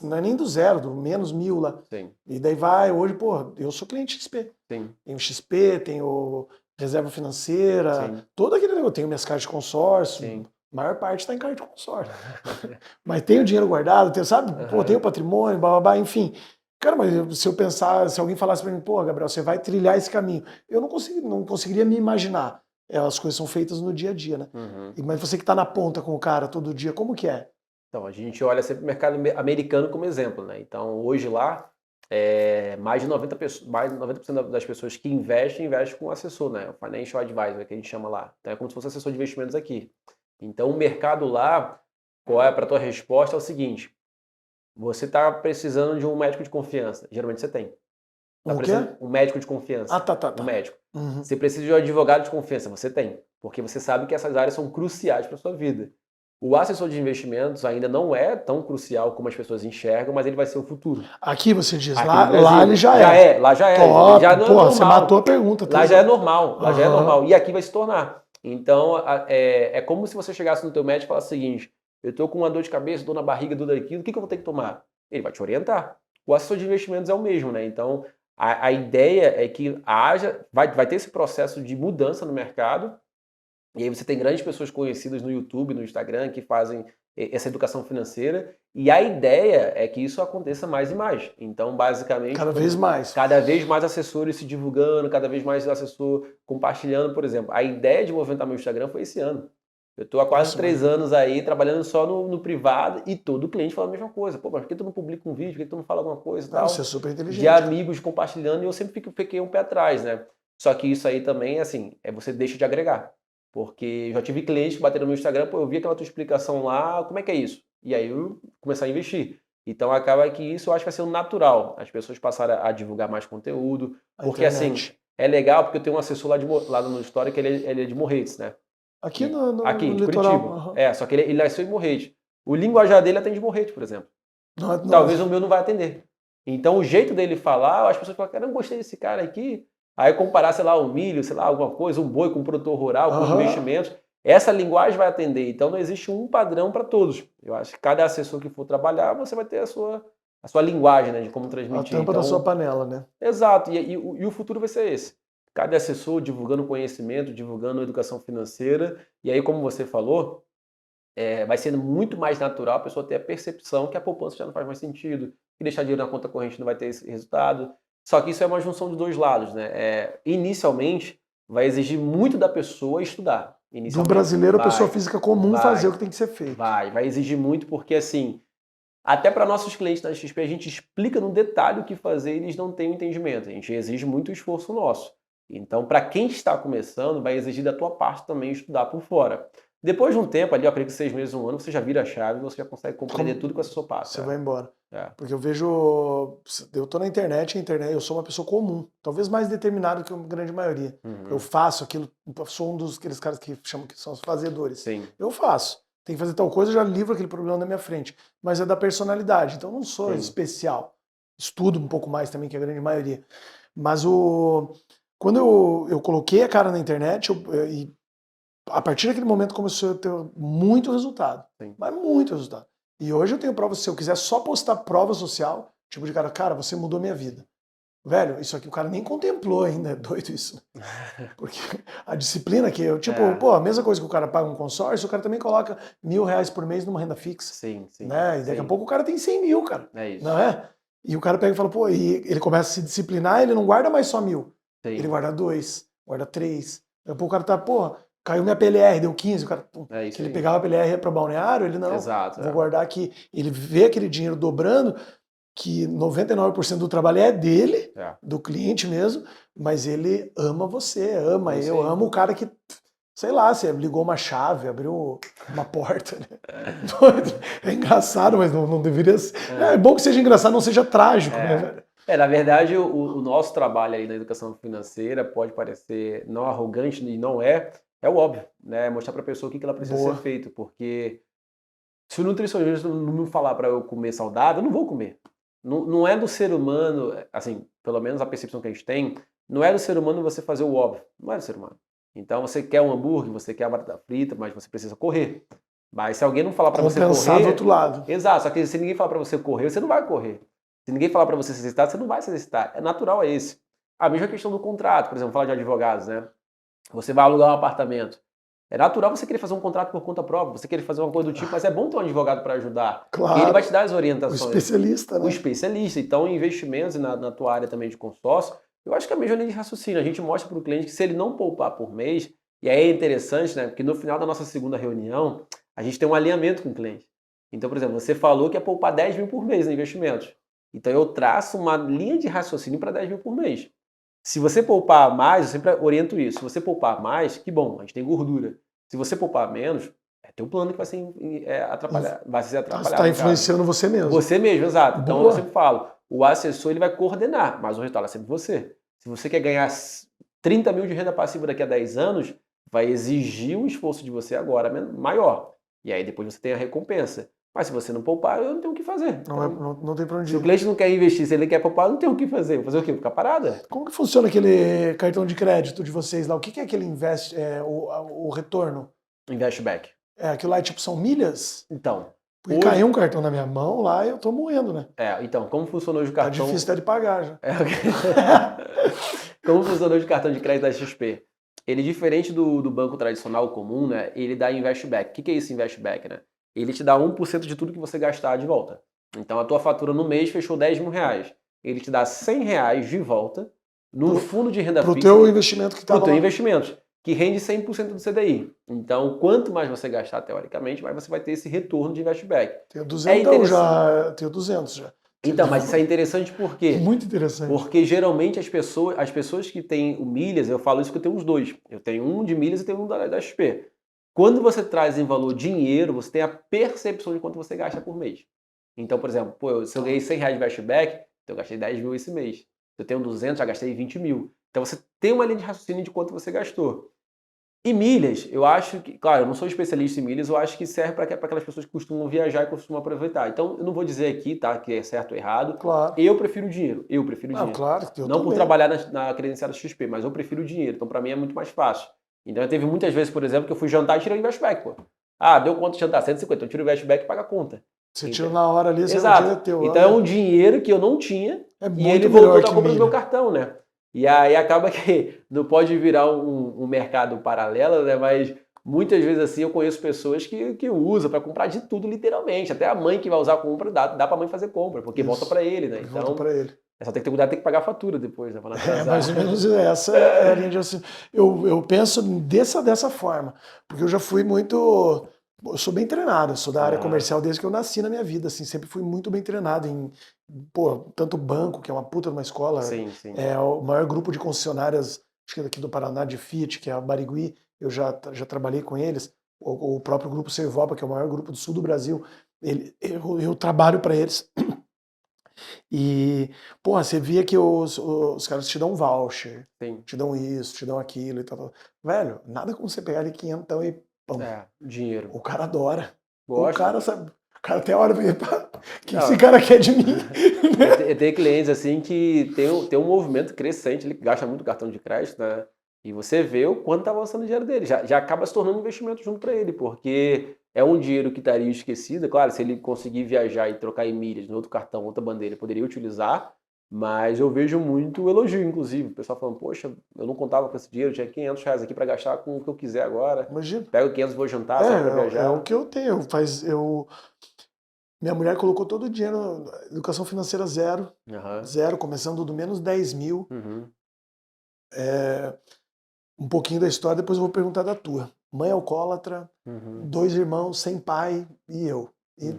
não é nem do zero, do menos 1000 lá. Sim. E daí vai, hoje, pô, eu sou cliente XP. Sim. Tenho XP, tenho reserva financeira, Sim. todo aquele negócio. Eu tenho minhas cartas de consórcio. Sim. A maior parte está em carta de consórcio. Mas tenho dinheiro guardado, tenho, sabe? Pô, tenho patrimônio, blá, blá, blá, enfim. Cara, mas se eu pensar, se alguém falasse para mim, pô, Gabriel, você vai trilhar esse caminho, eu não conseguiria me imaginar. As coisas são feitas no dia a dia, né? Mas você que está na ponta com o cara todo dia, como que é? Então, a gente olha sempre o mercado americano como exemplo, né? Então, hoje lá, mais de 90% das pessoas que investem com um assessor, né? O Financial Advisor, que a gente chama lá. Então, é como se fosse assessor de investimentos aqui. Então, o mercado lá, qual é para a tua resposta? É o seguinte, você está precisando de um médico de confiança. Geralmente você tem. Um médico de confiança. Ah, tá. Um médico. Você precisa de um advogado de confiança. Você tem. Porque você sabe que essas áreas são cruciais para a sua vida. O assessor de investimentos ainda não é tão crucial como as pessoas enxergam, mas ele vai ser o futuro. Aqui você diz, Aqui lá ele já é. Lá já é. Top, já não é porra, normal. você matou a pergunta. Lá já é normal. Lá já é normal. E aqui vai se tornar. Então, é como se você chegasse no teu médico e falasse o seguinte, eu estou com uma dor de cabeça, dor na barriga, dor daquilo, o que eu vou ter que tomar? Ele vai te orientar. O assessor de investimentos é o mesmo, né? Então, a ideia é que vai ter esse processo de mudança no mercado, e aí você tem grandes pessoas conhecidas no YouTube, no Instagram, que fazem essa educação financeira, e a ideia é que isso aconteça mais e mais. Então, basicamente... Cada vez mais. Cada vez mais assessores se divulgando, cada vez mais assessor compartilhando, por exemplo. A ideia de movimentar meu Instagram foi esse ano. Eu estou há quase 3 anos aí, trabalhando só no privado, e todo cliente fala a mesma coisa. Pô, mas por que tu não publica um vídeo? Por que tu não fala alguma coisa? Tal? Você é super inteligente. De amigos compartilhando, e eu sempre fiquei um pé atrás, né? Só que isso aí também, assim, você deixa de agregar. Porque eu já tive clientes que bateram no meu Instagram, pô, eu vi aquela tua explicação lá, como é que é isso? E aí eu comecei a investir. Então acaba que isso eu acho que vai ser natural. As pessoas passarem a divulgar mais conteúdo. Porque assim, é legal porque eu tenho um assessor lá no História que ele é de Morretes, né? Aqui aqui, no de litoral. Curitiba. Só que ele nasceu em Morretes. O linguajar dele atende Morretes, por exemplo. Talvez o meu não vai atender. Então o jeito dele falar, as pessoas falam, cara, eu não gostei desse cara aqui. Aí comparar, sei lá, um milho, sei lá, alguma coisa, um boi com um produtor rural, com investimentos. Essa linguagem vai atender. Então não existe um padrão para todos. Eu acho que cada assessor que for trabalhar, você vai ter a sua linguagem, né, de como transmitir. A tampa da sua panela, né? Exato. E o futuro vai ser esse. Cada assessor divulgando conhecimento, divulgando educação financeira. E aí, como você falou, vai sendo muito mais natural a pessoa ter a percepção que a poupança já não faz mais sentido, que deixar dinheiro na conta corrente não vai ter esse resultado. Só que isso é uma junção de dois lados, né? Inicialmente, vai exigir muito da pessoa estudar. Do inicialmente. brasileiro, a pessoa Vai, física comum vai. fazer o que tem que ser feito. vai exigir muito, porque assim, até para nossos clientes da XP, a gente explica no detalhe o que fazer e eles não têm o entendimento. A gente exige muito esforço nosso. Então, para quem está começando, vai exigir da tua parte também estudar por fora. Depois de um tempo, ali, eu acredito que 6 meses, 1 ano, você já vira a chave, você já consegue compreender tudo que você passa. Você vai embora. É. Porque eu vejo. Eu tô na internet, eu sou uma pessoa comum. Talvez mais determinado que a grande maioria. Eu faço aquilo, eu sou um aqueles caras que chamam que são os fazedores. Sim. Eu faço. Tem que fazer tal coisa, eu já livro aquele problema da minha frente. Mas é da personalidade, então eu não sou especial. Estudo um pouco mais também que a grande maioria. Mas quando eu coloquei a cara na internet, e a partir daquele momento começou a ter muito resultado. Sim. Mas muito resultado. E hoje eu tenho prova, se eu quiser só postar prova social, tipo de cara, você mudou minha vida. Velho, isso aqui o cara nem contemplou ainda, é doido isso. Porque a disciplina que eu, pô, a mesma coisa que o cara paga um consórcio, o cara também coloca R$1.000 por mês numa renda fixa. Sim. Né? E daqui a pouco o cara tem 100 mil, cara. É isso. Não é? E o cara pega e fala, pô, e ele começa a se disciplinar, ele não guarda mais só 1.000. Sim. Ele guarda 2, guarda 3. Daqui a pouco o cara tá, pô, caiu minha PLR, deu 15, o cara, que ele pegava a PLR para balneário, ele não, exato, vou guardar aqui. Ele vê aquele dinheiro dobrando, que 99% do trabalho é dele, do cliente mesmo, mas ele ama você, eu amo o cara que, sei lá, você ligou uma chave, abriu uma porta, né? É engraçado, mas não deveria ser. É bom que seja engraçado, não seja trágico, né, velho? Na verdade, o nosso trabalho aí na educação financeira pode parecer não arrogante e não é o óbvio, né? Mostrar para a pessoa o que ela precisa ser feito, porque se o nutricionista não me falar para eu comer saudável, eu não vou comer. Não é do ser humano, assim, pelo menos a percepção que a gente tem, não é do ser humano você fazer o óbvio, não é do ser humano. Então você quer um hambúrguer, você quer a batata frita, mas você precisa correr. Mas se alguém não falar para você correr... do outro lado. Exato, só que se ninguém falar para você correr, você não vai correr. Se ninguém falar para você se exercitar, você não vai se exercitar. É natural, é esse. A mesma questão do contrato, por exemplo, falar de advogados, né? Você vai alugar um apartamento. É natural você querer fazer um contrato por conta própria, você querer fazer uma coisa do tipo, mas é bom ter um advogado para ajudar. Claro. E ele vai te dar as orientações. O especialista, né? O especialista. Então, em investimentos e na tua área também de consórcio, eu acho que é a mesma linha de raciocínio. A gente mostra para o cliente que se ele não poupar por mês, e aí é interessante, né? Porque no final da nossa segunda reunião, a gente tem um alinhamento com o cliente. Então, por exemplo, você falou que ia poupar 10 mil por mês em investimentos. Então, eu traço uma linha de raciocínio para 10 mil por mês. Se você poupar mais, eu sempre oriento isso. Se você poupar mais, que bom, a gente tem gordura. Se você poupar menos, é teu plano que vai ser atrapalhado. Você está influenciando você mesmo. Você mesmo, exato. Então eu sempre falo, o assessor ele vai coordenar, mas o resultado é sempre você. Se você quer ganhar 30 mil de renda passiva daqui a 10 anos, vai exigir um esforço de você agora maior. E aí depois você tem a recompensa. Mas se você não poupar, eu não tenho o que fazer. Não tem pra onde ir. Se o cliente não quer investir, se ele quer poupar, eu não tenho o que fazer. Vou fazer o quê? Ficar parada? Como que funciona aquele cartão de crédito de vocês lá? O que é aquele o retorno? Investback. Aquilo lá tipo são milhas? Então. Porque caiu um cartão na minha mão lá e eu tô moendo, né? Então, como funciona hoje o cartão... Tá difícil até de pagar já. Como funciona hoje o cartão de crédito da XP? Ele, diferente do banco tradicional comum, né? Ele dá investback. O que é isso, investback, né? Ele te dá 1% de tudo que você gastar de volta. Então, a tua fatura no mês fechou 10 mil reais. Ele te dá 100 reais de volta no fundo de renda fixa. Pro teu investimento que tá Pro teu investimento, que rende 100% do CDI. Então, quanto mais você gastar, teoricamente, mais você vai ter esse retorno de investback. Tenho 200 já. Tenho 200 já. Então, mas isso é interessante por quê? Muito interessante. Porque geralmente as pessoas que têm o milhas, eu falo isso que eu tenho os dois. Eu tenho um de milhas e tenho um da XP. Quando você traz em valor dinheiro, você tem a percepção de quanto você gasta por mês. Então, por exemplo, se eu ganhei 100 reais de investback, então eu gastei 10 mil esse mês. Se eu tenho 200, já gastei 20 mil. Então você tem uma linha de raciocínio de quanto você gastou. E milhas, eu acho que, claro, eu não sou especialista em milhas, eu acho que serve para aquelas pessoas que costumam viajar e costumam aproveitar. Então, eu não vou dizer aqui, tá, que é certo ou errado. Claro. Eu prefiro dinheiro. Eu prefiro dinheiro. Claro, não por trabalhar na credenciada XP, mas eu prefiro dinheiro. Então, para mim é muito mais fácil. Então, teve muitas vezes, por exemplo, que eu fui jantar e tirei o investback, pô. Deu quanto de jantar? 150. Então, eu tiro o investback e pago a conta. Você tira na hora ali, você Exato. não tira teu. Então, é um dinheiro que eu não tinha e ele voltou da compra do meu cartão, né? E aí acaba que não pode virar um mercado paralelo, né? Mas muitas vezes assim eu conheço pessoas que usam para comprar de tudo, literalmente. Até a mãe que vai usar a compra, dá para a mãe fazer compra, porque volta para ele, né? Então, volta para ele. Só tem que ter cuidado, tem que pagar a fatura depois, né? Pra não É atrasar. mais ou menos essa é a linha de raciocínio. Eu penso dessa forma, porque eu já fui muito. Eu sou bem treinado, eu sou da área Aham. comercial desde que eu nasci na minha vida, assim, sempre fui muito bem treinado em, pô, tanto banco, que é uma puta de uma escola, Sim, sim. é o maior grupo de concessionárias, acho que daqui do Paraná, de Fiat, que é a Barigui, eu já trabalhei com eles, o próprio grupo Servopa, que é o maior grupo do sul do Brasil, eu trabalho para eles. E, porra, você via que os caras te dão um voucher, Sim. te dão isso, te dão aquilo e tal. Velho, nada como você pegar ali 500 e pum. Dinheiro. O cara adora. O Gosta. cara sabe. O cara até olha e fala, o que Não. esse cara quer de mim? Eu tenho clientes assim que tem um movimento crescente, ele gasta muito cartão de crédito, né? E você vê o quanto tá avançando o dinheiro dele. Já acaba se tornando um investimento junto para ele, porque é um dinheiro que estaria esquecido. É claro, se ele conseguir viajar e trocar em milhas no outro cartão, outra bandeira, ele poderia utilizar. Mas eu vejo muito elogio, inclusive. O pessoal falando, poxa, eu não contava com esse dinheiro, eu tinha R$ 500 aqui para gastar com o que eu quiser agora. Imagina. Pego 500 e vou jantar só para viajar. É o que eu tenho. Minha mulher colocou todo o dinheiro, educação financeira zero, Aham. zero, começando do menos 10 mil. Uhum. Um pouquinho da história, depois eu vou perguntar da tua. Mãe alcoólatra, Uhum. 2 irmãos, sem pai e eu. E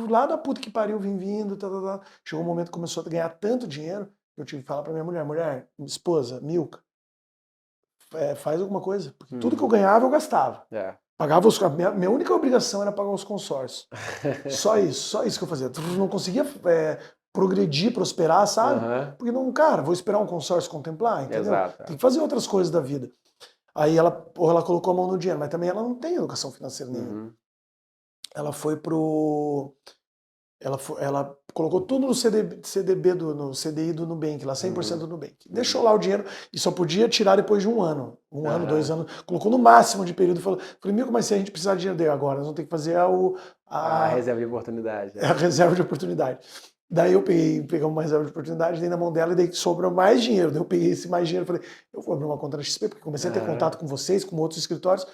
lá da puta que pariu, vim vindo, tá. Chegou um momento que começou a ganhar tanto dinheiro que eu tive que falar pra minha mulher, esposa, Milka, faz alguma coisa. Porque tudo que eu ganhava, eu gastava. É. Pagava minha única obrigação era pagar os consórcios. Só isso que eu fazia. Não conseguia progredir, prosperar, sabe? Aham. Porque não, cara, vou esperar um consórcio contemplar, entendeu? Exato. Tem que fazer outras coisas da vida. Aí ela colocou a mão no dinheiro, mas também ela não tem educação financeira nenhuma. Uhum. Ela foi pro. Ela colocou tudo no CDB no CDI do Nubank, lá 100% do Nubank. Deixou lá o dinheiro e só podia tirar depois de um ano. Um ano, 2 anos. Colocou no máximo de período. Falei, Milka, mas se a gente precisar de dinheiro dele agora, nós vamos ter que fazer A reserva de oportunidade. a reserva de oportunidade. Daí eu peguei uma reserva de oportunidade, dei na mão dela e daí sobrou mais dinheiro. Daí eu peguei esse mais dinheiro e falei, eu vou abrir uma conta na XP, porque comecei a ter contato com vocês, com outros escritórios.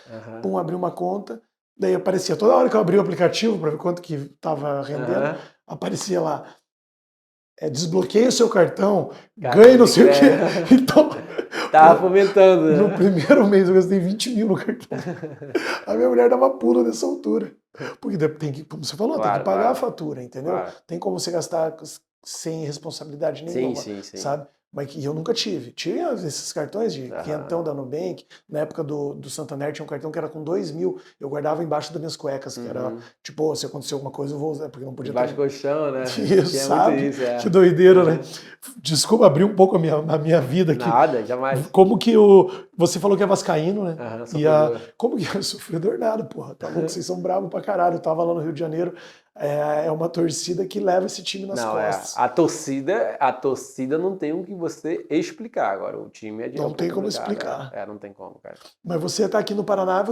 Pum, abri uma conta. Daí aparecia, toda hora que eu abri o aplicativo para ver quanto que estava rendendo, aparecia lá, desbloqueie o seu cartão, ganhe não sei o quê. Então, tava fomentando, né? No primeiro mês eu gastei 20 mil no cartão. A minha mulher dava pulo nessa altura. Porque tem que, como você falou, tem que pagar a fatura, entendeu? Tem como você gastar sem responsabilidade nenhuma, sim. sabe? Mas eu nunca tive. Tinha esses cartões de quinhentão da Nubank. Na época do Santander tinha um cartão que era com 2 mil. Eu guardava embaixo das minhas cuecas, que era tipo, se acontecer alguma coisa eu vou usar, porque não podia Embaixo do colchão, né? Isso, sabe? Que doideira, né? Desculpa abrir um pouco a minha vida aqui. Nada, jamais. Como que você falou que é vascaíno, né? Sofredor. Como que é sofredor nada, porra. Tá louco, vocês são bravos pra caralho. Eu tava lá no Rio de Janeiro. É uma torcida que leva esse time nas costas. A torcida não tem o que você explicar. Agora, o time é de não tem como explicar. Não tem como, cara. Mas você tá aqui no Paraná,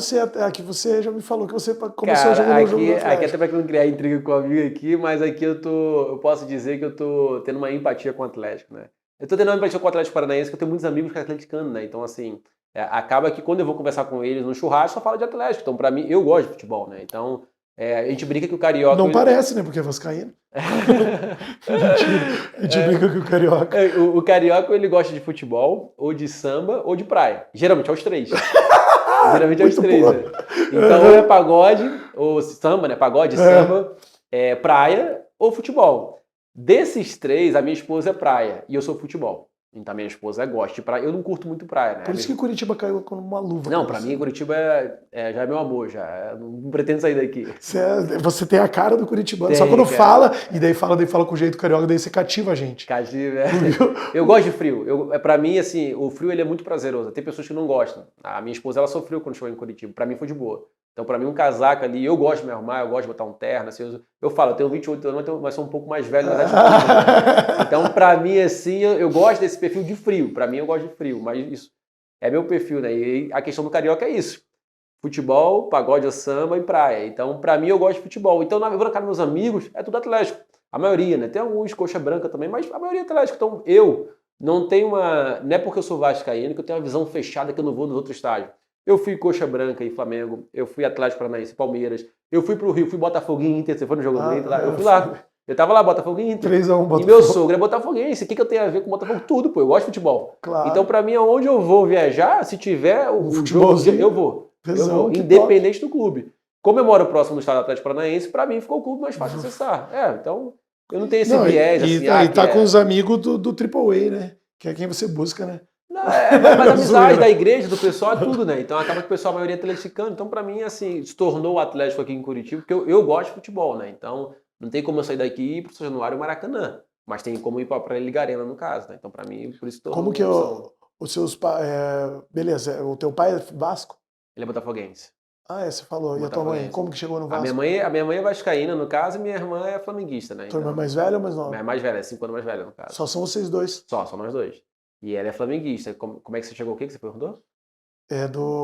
aqui você já me falou que você começou a jogar no jogo do Atlético. Aqui até pra não criar intriga com o amigo aqui, mas aqui eu posso dizer que eu tô tendo uma empatia com o Atlético, né? Eu tô tendo uma empatia com o Atlético Paranaense, que eu tenho muitos amigos que é atleticanos, né? Então, assim, acaba que quando eu vou conversar com eles no churrasco, só fala de Atlético. Então, pra mim, eu gosto de futebol, né? Então, a gente brinca que o Carioca... Não parece, né? Porque é vascaíno. A gente brinca que o Carioca... O Carioca, ele gosta de futebol, ou de samba, ou de praia. Geralmente é os três. Geralmente é os três, né? Então, ou é pagode, ou samba, né? Pagode, samba, praia ou futebol. Desses três, a minha esposa é praia e eu sou futebol. Então, a minha esposa gosta de praia. Eu não curto muito praia, né? Por isso que Curitiba caiu como uma luva. Não, pra mim, Curitiba já é meu amor, já. Não pretendo sair daqui. Você tem a cara do curitibano. Só quando fala, e daí fala com o jeito carioca, daí você cativa a gente. Cativa, Eu gosto de frio. Pra mim, assim, o frio ele é muito prazeroso. Tem pessoas que não gostam. A minha esposa, ela sofreu quando chegou em Curitiba. Pra mim, foi de boa. Então, pra mim, um casaco ali, eu gosto de me arrumar, eu gosto de botar um terno. Assim, eu falo, eu tenho 28 anos, mas sou um pouco mais velho. Então, pra mim, assim, eu gosto desse perfil de frio. Pra mim, eu gosto de frio, mas isso é meu perfil, né? E a questão do carioca é isso. Futebol, pagode, samba e praia. Então, pra mim, eu gosto de futebol. Então, eu vou na casa dos meus amigos, é tudo Atlético. A maioria, né? Tem alguns coxa branca também, mas a maioria é Atlético. Então, eu não tenho não é porque eu sou vascaíno que eu tenho uma visão fechada que eu não vou nos outros estádios. Eu fui coxa branca e Flamengo, eu fui Atlético Paranaense, Palmeiras, eu fui pro Rio, fui Botafogo e Inter, você foi no jogo do Inter lá, eu fui lá. Eu tava lá, Botafogo e Inter. 3-1 E Botafogo. meu sogro é botafoguense. O que eu tenho a ver com o Botafogo? Tudo, pô. Eu gosto de futebol. Claro. Então, pra mim, aonde eu vou viajar, se tiver o jogo, futebolzinho, eu vou. Pesão, que Independente do clube. Como eu moro próximo do Estado Atlético Paranaense, pra mim ficou o clube mais fácil de acessar. Então, eu não tenho esse viés, assim. E tá com os amigos do Triple A, né? Que é quem você busca, né? Não, mas a amizade da igreja, do pessoal, é tudo, né? Então acaba que o pessoal, a maioria é atleticano. Então, pra mim, assim, se tornou o Atlético aqui em Curitiba, porque eu gosto de futebol, né? Então, não tem como eu sair daqui e ir pro São Januário e Maracanã. Mas tem como ir pra Liga Arena, no caso, né? Então, pra mim, por isso tornou Como que uma opção. os seus pais. Beleza, o teu pai é Vasco? Ele é botafoguense. Você falou. E a tua mãe? Como que chegou no Vasco? A minha mãe é vascaína, no caso, e minha irmã é flamenguista, né? Tua irmã é mais velha ou mais nova? É mais velha, é 5 anos mais velha, no caso. Só são vocês dois? Só nós dois. E ela é flamenguista. Como é que você chegou? O que você perguntou?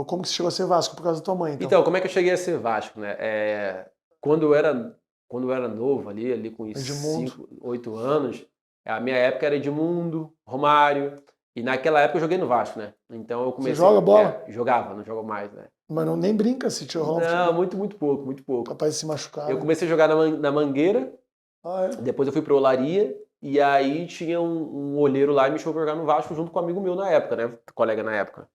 Como que você chegou a ser Vasco? Por causa da tua mãe, então? Então, como é que eu cheguei a ser Vasco, né? Quando eu era novo, ali com uns 5, 8 anos, a minha época era Edmundo, Romário, e naquela época eu joguei no Vasco, né? Então eu comecei... Você joga bola? Jogava, não jogo mais, né? Mas nem brinca se te rola. Não, muito pouco, muito pouco. Capaz de se machucar. Eu comecei a jogar na Mangueira, é? Depois eu fui pra Olaria, e aí tinha um olheiro lá e me chamou pra jogar no Vasco junto com um amigo meu na época, né? Colega na época.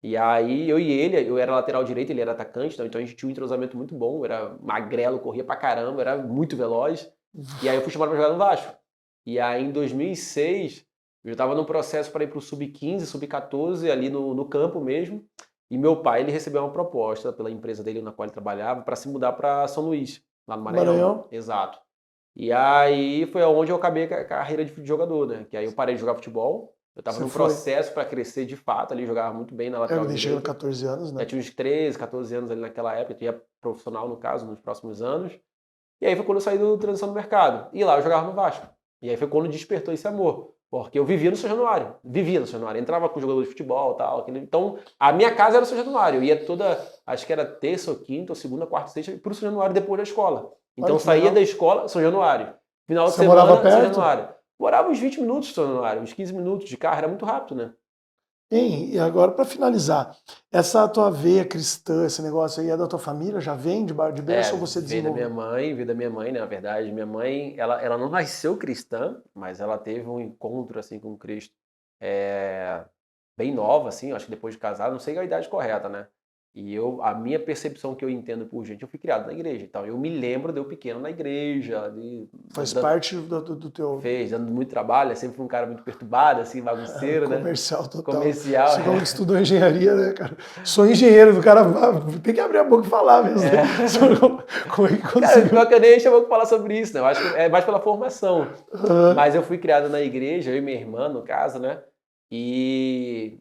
E aí eu e ele, eu era lateral direito, ele era atacante, então a gente tinha um entrosamento muito bom, eu era magrelo, corria pra caramba, era muito veloz. E aí eu fui chamado pra jogar no Vasco. E aí em 2006, eu já tava num processo para ir pro Sub-15, Sub-14, ali no campo mesmo. E meu pai, ele recebeu uma proposta pela empresa dele na qual ele trabalhava para se mudar para São Luís, lá no Maranhão. Exato. E aí foi onde eu acabei a carreira de jogador, né? Que aí eu parei de jogar futebol. Eu tava num processo para crescer de fato ali, jogava muito bem na lateral direita. Chegando 14 anos, né? Eu tinha uns 13, 14 anos ali naquela época, eu tinha profissional no caso, nos próximos anos. E aí foi quando eu saí do transição do mercado. E lá eu jogava no Vasco. E aí foi quando despertou esse amor. Porque eu vivia no São Januário. Entrava com jogador de futebol e tal. Então, a minha casa era o São Januário. Eu ia acho que era terça ou quinta, ou segunda, quarta, sexta, pro São Januário depois da escola. Então, saía da escola, São Januário. Final de semana, morava perto? São Januário. Morava uns 20 minutos de São Januário, uns 15 minutos de carro, era muito rápido, né? E agora, para finalizar, essa tua veia cristã, esse negócio aí é da tua família? Já vem de berço ou você desenvolveu? Veio da minha mãe, né, na verdade. Minha mãe, ela não nasceu cristã, mas ela teve um encontro, assim, com Cristo bem nova, assim, acho que depois de casada, não sei a idade correta, né? E a minha percepção que eu entendo por gente, eu fui criado na igreja. Então, eu me lembro de eu pequeno na igreja. Faz parte do teu... Dando muito trabalho. Sempre fui um cara muito perturbado, assim, bagunceiro, né? Comercial total. Comercial. Você falou que estudou engenharia, né, cara? Sou engenheiro, do cara tem que abrir a boca e falar mesmo. Né? Como é que conseguiu? Cara, pior que eu nem chamou pra falar sobre isso, né? Eu acho que é mais pela formação. Mas eu fui criado na igreja, eu e minha irmã, no caso, né? E...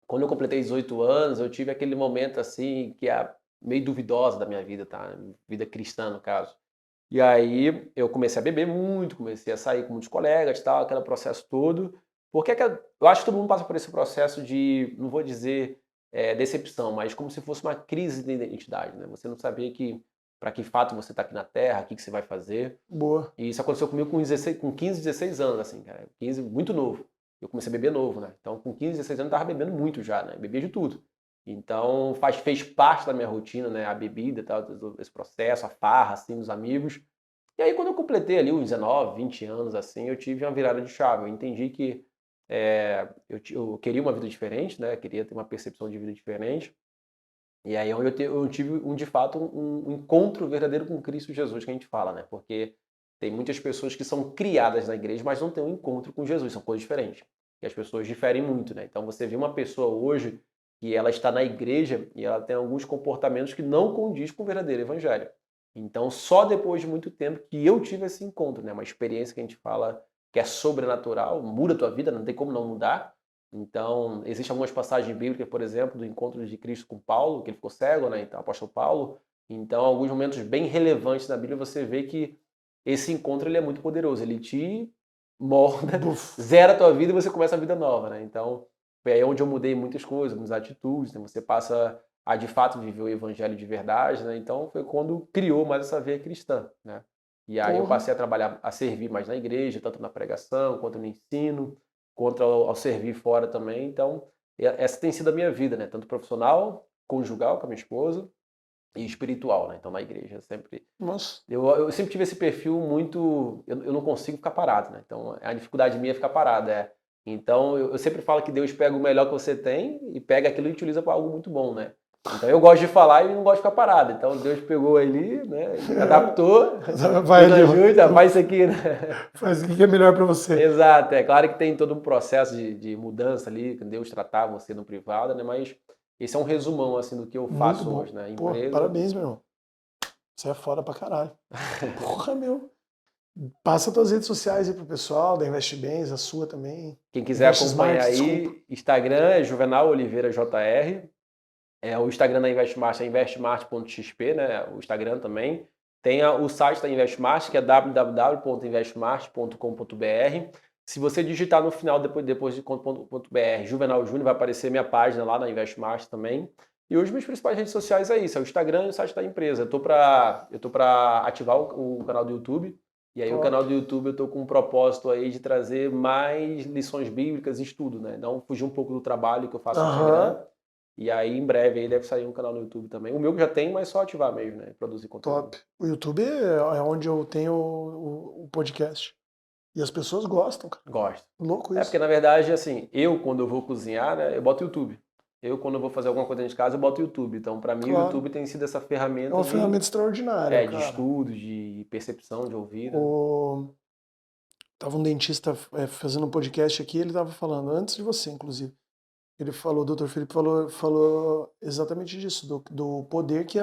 quando eu completei 18 anos, eu tive aquele momento, assim, que é meio duvidosa da minha vida, tá? Vida cristã, no caso. E aí eu comecei a beber muito, comecei a sair com muitos colegas, tal, aquele processo todo. Porque eu acho que todo mundo passa por esse processo de, não vou dizer decepção, mas como se fosse uma crise de identidade, né? Você não sabia para que fato você está aqui na Terra, o que você vai fazer. Boa. E isso aconteceu comigo com 15, 16 anos, assim, cara. 15, muito novo. Eu comecei a beber novo, né? Então, com 15, 16 anos, eu tava bebendo muito já, né? Bebia de tudo. Então, fez parte da minha rotina, né? A bebida, tal, esse processo, a farra, assim, dos amigos. E aí, quando eu completei ali uns 19, 20 anos, assim, eu tive uma virada de chave. Eu entendi que eu queria uma vida diferente, né? Queria ter uma percepção de vida diferente. E aí, eu tive, de fato, um encontro verdadeiro com Cristo Jesus, que a gente fala, né? Porque tem muitas pessoas que são criadas na igreja, mas não têm um encontro com Jesus, são coisas diferentes. E as pessoas diferem muito, né? Então você vê uma pessoa hoje que ela está na igreja e ela tem alguns comportamentos que não condiz com o verdadeiro evangelho. Então só depois de muito tempo que eu tive esse encontro, né? Uma experiência que a gente fala que é sobrenatural, muda a tua vida, não tem como não mudar. Então existem algumas passagens bíblicas, por exemplo, do encontro de Cristo com Paulo, que ele ficou cego, né? Então o apóstolo Paulo. Então alguns momentos bem relevantes na Bíblia você vê que esse encontro ele é muito poderoso, ele te molda, zera a tua vida e você começa a vida nova, né? Então, foi aí onde eu mudei muitas coisas, muitas atitudes, né? Você passa a, de fato, viver o evangelho de verdade, né? Então, foi quando criou mais essa veia cristã, né? E aí eu passei a trabalhar, a servir mais na igreja, tanto na pregação, quanto no ensino, quanto ao servir fora também. Então, essa tem sido a minha vida, né? Tanto profissional, conjugal com a minha esposa, e espiritual, né? Então, na igreja, Nossa. eu sempre tive esse perfil muito... Eu não consigo ficar parado, né? Então, a dificuldade minha é ficar parado, Então, eu sempre falo que Deus pega o melhor que você tem e pega aquilo e utiliza para algo muito bom, né? Então, eu gosto de falar e não gosto de ficar parado. Então, Deus pegou ali, né? Adaptou, Vai ali, ajuda, faz isso aqui, né? faz o que é melhor para você. Exato, é claro que tem todo um processo de mudança ali, que Deus tratar você no privado, né? Mas esse é um resumão, assim, do que eu Muito faço bom. hoje, né? Pô, Empresa. parabéns, meu irmão. Você é foda pra caralho. Porra, meu. Passa tuas redes sociais aí pro pessoal, da Investe Bens, a sua também. Quem quiser Investe acompanhar Smart, aí, desculpa. Instagram é Juvenal Oliveira JR. O Instagram da Investmart é investmart.xp, né? O Instagram também. Tem o site da Investmart, que é www.investmart.com.br. Se você digitar no final, depois de .br, Juvenal Júnior, vai aparecer minha página lá na Investmart também. E hoje minhas principais redes sociais é isso, é o Instagram e o site da empresa. Eu tô para ativar o canal do YouTube. E aí o canal do YouTube eu tô com um propósito aí de trazer mais lições bíblicas e estudo, né? Então fugir um pouco do trabalho que eu faço no Instagram. E aí, em breve, aí deve sair um canal no YouTube também. O meu que já tem, mas só ativar mesmo, né? Produzir conteúdo. Top. O YouTube é onde eu tenho o podcast. E as pessoas gostam, cara. Gosto. Louco isso. Porque, na verdade, assim, eu, quando eu vou cozinhar, né? Eu boto YouTube. Eu, quando eu vou fazer alguma coisa dentro de casa, eu boto YouTube. Então, pra mim, o Claro. YouTube tem sido essa É ferramenta uma ferramenta extraordinária, de cara. estudo, de percepção, de ouvido. Tava um dentista fazendo um podcast aqui, ele tava falando, antes de você, inclusive. Ele falou, o Dr. Felipe falou exatamente disso, do poder que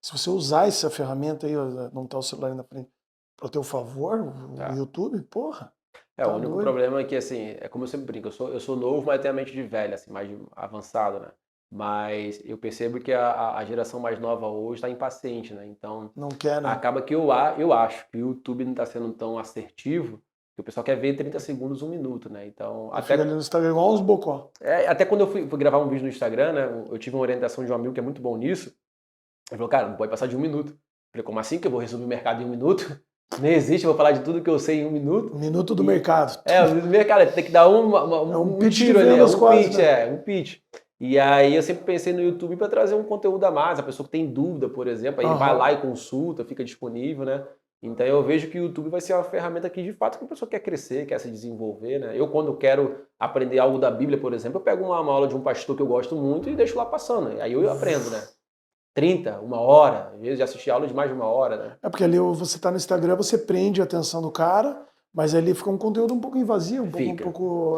se você usar essa ferramenta aí, não tá o celular aí na frente, para o teu favor, o YouTube, porra. O Tá único doido. problema é que, assim, é como eu sempre brinco, eu sou novo, mas tenho a mente de velho, assim, mais avançado, né? Mas eu percebo que a geração mais nova hoje está impaciente, né? Então, Não quer, né? acaba que eu acho que o YouTube não está sendo tão assertivo, que o pessoal quer ver 30 segundos, 1 minuto, né? Então, Fica ali no Instagram igual uns bocó. até quando eu fui gravar um vídeo no Instagram, né? Eu tive uma orientação de um amigo que é muito bom nisso. Ele falou, cara, não pode passar de 1 minuto. Eu falei, como assim que eu vou resumir o mercado em 1 minuto? Não existe, eu vou falar de tudo que eu sei em 1 minuto. Minuto do mercado. O mercado tem que dar um pitch tiro de ali, vendas um quase, pitch, né? um pitch. E aí eu sempre pensei no YouTube para trazer um conteúdo a mais, a pessoa que tem dúvida, por exemplo, aí ele vai lá e consulta, fica disponível, né? Então eu vejo que o YouTube vai ser uma ferramenta que de fato que a pessoa quer crescer, quer se desenvolver, né? Eu quando quero aprender algo da Bíblia, por exemplo, eu pego uma aula de um pastor que eu gosto muito e deixo lá passando, aí eu aprendo, né? 30, 1 hora, às vezes já assisti aula de mais de 1 hora, né? É porque ali você tá no Instagram, você prende a atenção do cara, mas ali fica um conteúdo um pouco invasivo, um pouco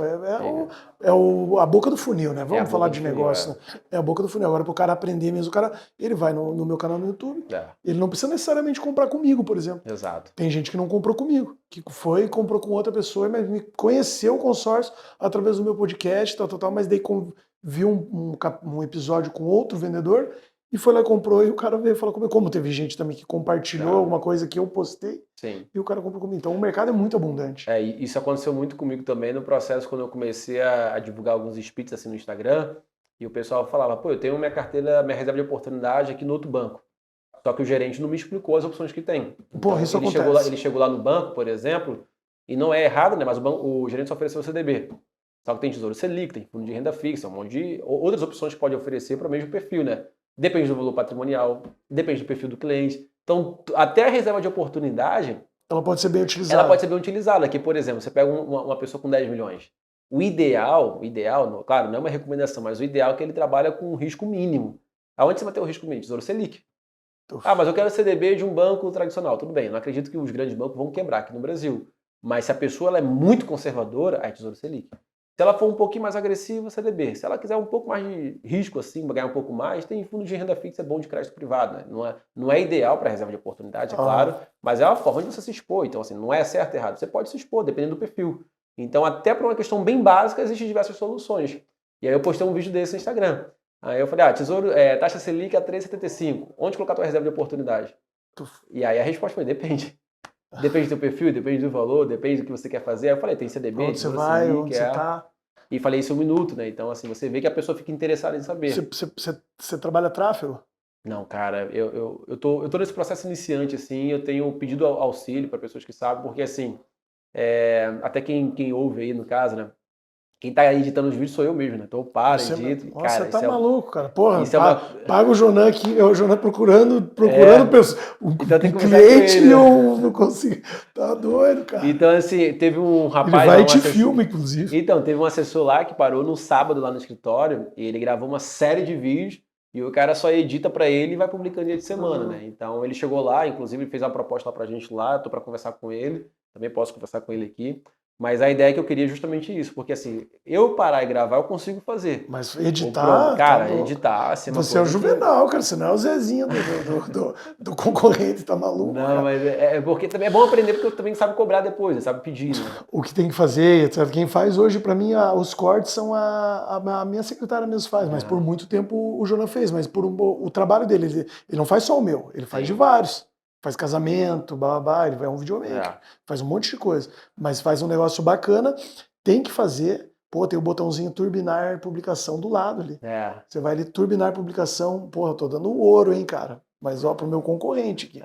a boca do funil, né? Vamos falar de negócio, né? É a boca do funil. Agora, pro cara aprender mesmo, o cara, ele vai no meu canal no YouTube, ele não precisa necessariamente comprar comigo, por exemplo. Exato. Tem gente que não comprou comigo, que foi e comprou com outra pessoa, mas me conheceu o consórcio através do meu podcast, mas daí viu um episódio com outro vendedor e foi lá e comprou, e o cara veio falar comigo. Como teve gente também que compartilhou alguma coisa que eu postei, sim, e o cara comprou comigo. Então o mercado é muito abundante. Isso aconteceu muito comigo também no processo quando eu comecei a divulgar alguns speeches assim no Instagram, e o pessoal falava, pô, eu tenho minha carteira, minha reserva de oportunidade aqui no outro banco. Só que o gerente não me explicou as opções que tem. Então, isso acontece. Ele chegou lá no banco, por exemplo, e não é errado, né? Mas o gerente só ofereceu o CDB. Só que tem Tesouro Selic, tem fundo de renda fixa, um monte de outras opções que pode oferecer para o mesmo perfil, né? Depende do valor patrimonial, depende do perfil do cliente. Então, até a reserva de oportunidade, ela pode ser bem utilizada. Ela pode ser bem utilizada. Aqui, por exemplo, você pega uma pessoa com 10 milhões. O ideal, claro, não é uma recomendação, mas o ideal é que ele trabalhe com um risco mínimo. Aonde você vai ter o risco mínimo? Tesouro Selic. Mas eu quero CDB de um banco tradicional. Tudo bem, eu não acredito que os grandes bancos vão quebrar aqui no Brasil. Mas se a pessoa ela é muito conservadora, aí é Tesouro Selic. Se ela for um pouquinho mais agressiva, CDB. Se ela quiser um pouco mais de risco, assim, ganhar um pouco mais, tem fundo de renda fixa bom de crédito privado. Né? Não é ideal para reserva de oportunidade, é claro, mas é uma forma de você se expor. Então, assim, não é certo ou errado. Você pode se expor, dependendo do perfil. Então, até para uma questão bem básica, existem diversas soluções. E aí eu postei um vídeo desse no Instagram. Aí eu falei, taxa Selic a 3,75. Onde colocar a tua reserva de oportunidade? E aí a resposta foi, depende. Depende do teu perfil, depende do valor, depende do que você quer fazer. Aí eu falei, tem CDB, onde você vai, Selic, onde você tá. E falei isso em 1 minuto, né? Então, assim, você vê que a pessoa fica interessada em saber. Você trabalha tráfego? Não, cara, eu tô nesse processo iniciante, assim, eu tenho pedido auxílio para pessoas que sabem, porque, assim, até quem ouve aí, no caso, né? Quem tá editando os vídeos sou eu mesmo, né? Então eu paro, Você, edito. nossa, Cara, você tá isso é, maluco, cara. Porra, isso é uma. paga o Jonan aqui, é o Jonan procurando É, pessoas. então tem Um que conversar com cliente ele, e né? eu não consigo. Tá doido, cara. Então, assim, teve um Ele rapaz lá, vai e um te assessor. filma, inclusive. Então, teve um assessor lá que parou no sábado lá no escritório e ele gravou uma série de vídeos e o cara só edita pra ele e vai publicando dia de semana, né? Então ele chegou lá, inclusive ele fez uma proposta lá pra gente lá, tô pra conversar com ele, também posso conversar com ele aqui. Mas a ideia é que eu queria é justamente isso, porque assim, eu parar e gravar eu consigo fazer. Mas O problema, editar, tá cara, louco. editar, assim, é uma Você é o coisa que. Juvenal, cara. Você não é o Zezinho do concorrente, tá maluco, Não, cara. mas é porque também é bom aprender porque eu também sabe cobrar depois, né? Sabe pedir, né? O que tem que fazer, sabe? Quem faz hoje, pra mim, os cortes são a minha secretária mesmo faz, mas por É, muito tempo o Jonan fez, mas o trabalho dele, ele não faz só o meu, ele faz de sim. vários. Faz casamento, babá, ele é um videomaker, É. faz um monte de coisa, mas faz um negócio bacana, tem que fazer. Pô, tem o botãozinho turbinar publicação do lado ali. É. Você vai ali turbinar publicação, porra, eu tô dando ouro, hein, cara. Mas ó, pro meu concorrente aqui.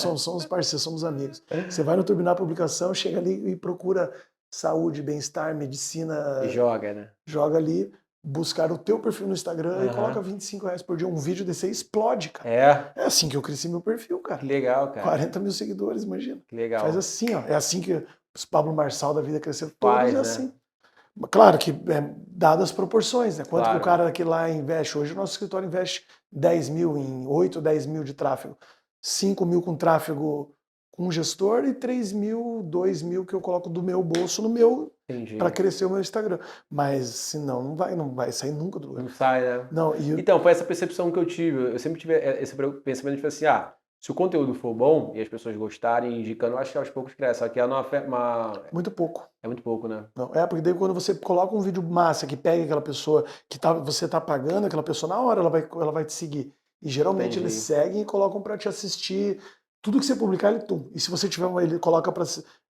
Não somos parceiros, somos amigos. Você vai no Turbinar Publicação, chega ali e procura saúde, bem-estar, medicina, E joga, né? joga ali, buscar o teu perfil no Instagram e coloca Aham. R$ 25 por dia. Um vídeo desse aí explode, cara. É, É assim que eu cresci meu perfil, que cara. legal, cara. 40 mil seguidores, imagina. Que legal. Faz assim, ó. É assim que os Pablo Marçal da vida cresceu. Todos Faz, é né? assim. Claro que dadas as proporções, né? Quanto que o Claro. cara aqui lá investe? Hoje o nosso escritório investe 10 mil em 8, 10 mil de tráfego. 5 mil com tráfego com gestor e 3 mil, 2 mil que eu coloco do meu bolso no meu Entendi. para crescer o meu Instagram. Mas senão não vai sair nunca do lugar. Não sai, né? Não, Então, foi essa percepção que eu tive. Eu sempre tive esse pensamento de assim, se o conteúdo for bom e as pessoas gostarem, indicando, eu acho que aos poucos cresce. Só que é muito pouco. é muito pouco, né? Não, porque daí quando você coloca um vídeo massa que pega aquela pessoa que você tá pagando, aquela pessoa na hora ela vai te seguir. E geralmente Entendi. eles seguem e colocam para te assistir. Tudo que você publicar, ele tum. E se você tiver ele coloca para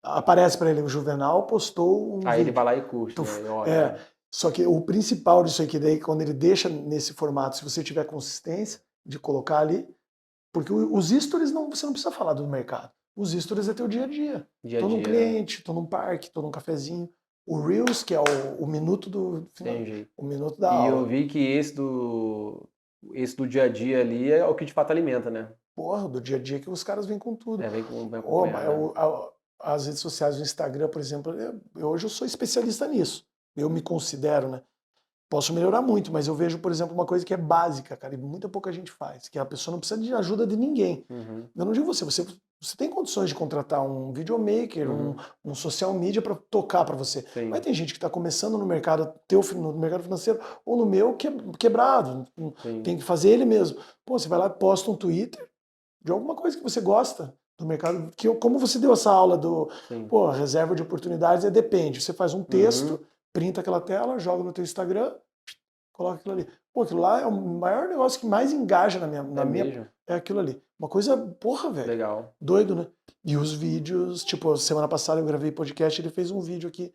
aparece para ele o Juvenal postou um Aí ele vídeo. vai lá e curte, Tuf. né? E olha, É, né? só que o principal disso aqui daí quando ele deixa nesse formato, se você tiver consistência de colocar ali, porque os stories você não precisa falar do mercado. Os stories é teu dia a dia. Dia a Tô num dia, né? cliente, tô num parque, tô num cafezinho. O Reels, que é o minuto do final, Entendi. o minuto da E eu aula. vi que esse do dia a dia ali é o que de fato alimenta, né? Porra, do dia a dia que os caras vêm com tudo. É, vem Ô, acompanhar, né? as redes sociais, o Instagram, por exemplo, hoje eu sou especialista nisso. Eu me considero, né? Posso melhorar muito, mas eu vejo, por exemplo, uma coisa que é básica, cara, e muita pouca gente faz, que a pessoa não precisa de ajuda de ninguém. Uhum. Eu não digo você tem condições de contratar um videomaker, Uhum. um social media para tocar para você. Sim. Mas tem gente que está começando no mercado no mercado financeiro ou no meu quebrado, Sim. tem que fazer ele mesmo. Pô, você vai lá e posta um Twitter de alguma coisa que você gosta do mercado, como você deu essa aula Sim. reserva de oportunidades, depende. Você faz um texto, Uhum. printa aquela tela, joga no teu Instagram, coloca aquilo ali. Pô, aquilo lá é o maior negócio que mais engaja na minha mesmo? é aquilo ali. Uma coisa, porra, velho. Legal. Doido, né? E os vídeos, tipo, semana passada eu gravei podcast, ele fez um vídeo aqui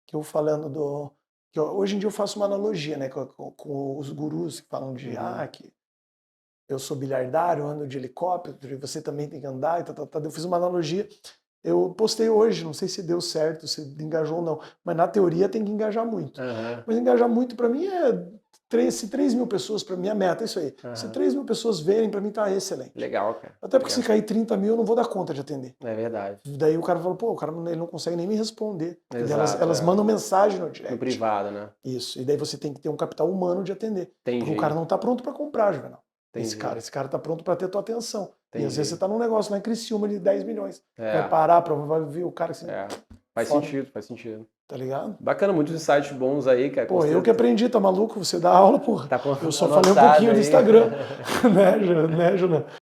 que eu falando hoje em dia eu faço uma analogia, né, com os gurus que falam de que eu sou bilhardário, ando de helicóptero, e você também tem que andar, e tá. Eu fiz uma analogia. Eu postei hoje, não sei se deu certo, se engajou ou não, mas na teoria tem que engajar muito. Uhum. Mas engajar muito para mim se 3 mil pessoas, para mim a meta é isso aí. Se 3 mil pessoas verem, para mim tá excelente. Legal, cara. Até porque Legal. se cair 30 mil, eu não vou dar conta de atender. É verdade. Daí o cara fala, pô, o cara ele não consegue nem me responder. Exato, Elas mandam mensagem no direct. No privado, né? Isso. E daí você tem que ter um capital humano de atender. Entendi. Porque o cara não tá pronto para comprar, Juvenal. Entendi. Esse cara tá pronto para ter tua atenção. Entendi. E às vezes você tá num negócio lá em Criciúma de 10 milhões. É. Vai parar para ver o cara assim. Faz Foda. sentido, faz sentido. Tá ligado? Bacana, muitos insights bons aí, cara. Pô, eu que aprendi, tá maluco? Você dá aula, porra. Tá Eu só falei um pouquinho aí. do Instagram. né, Junan?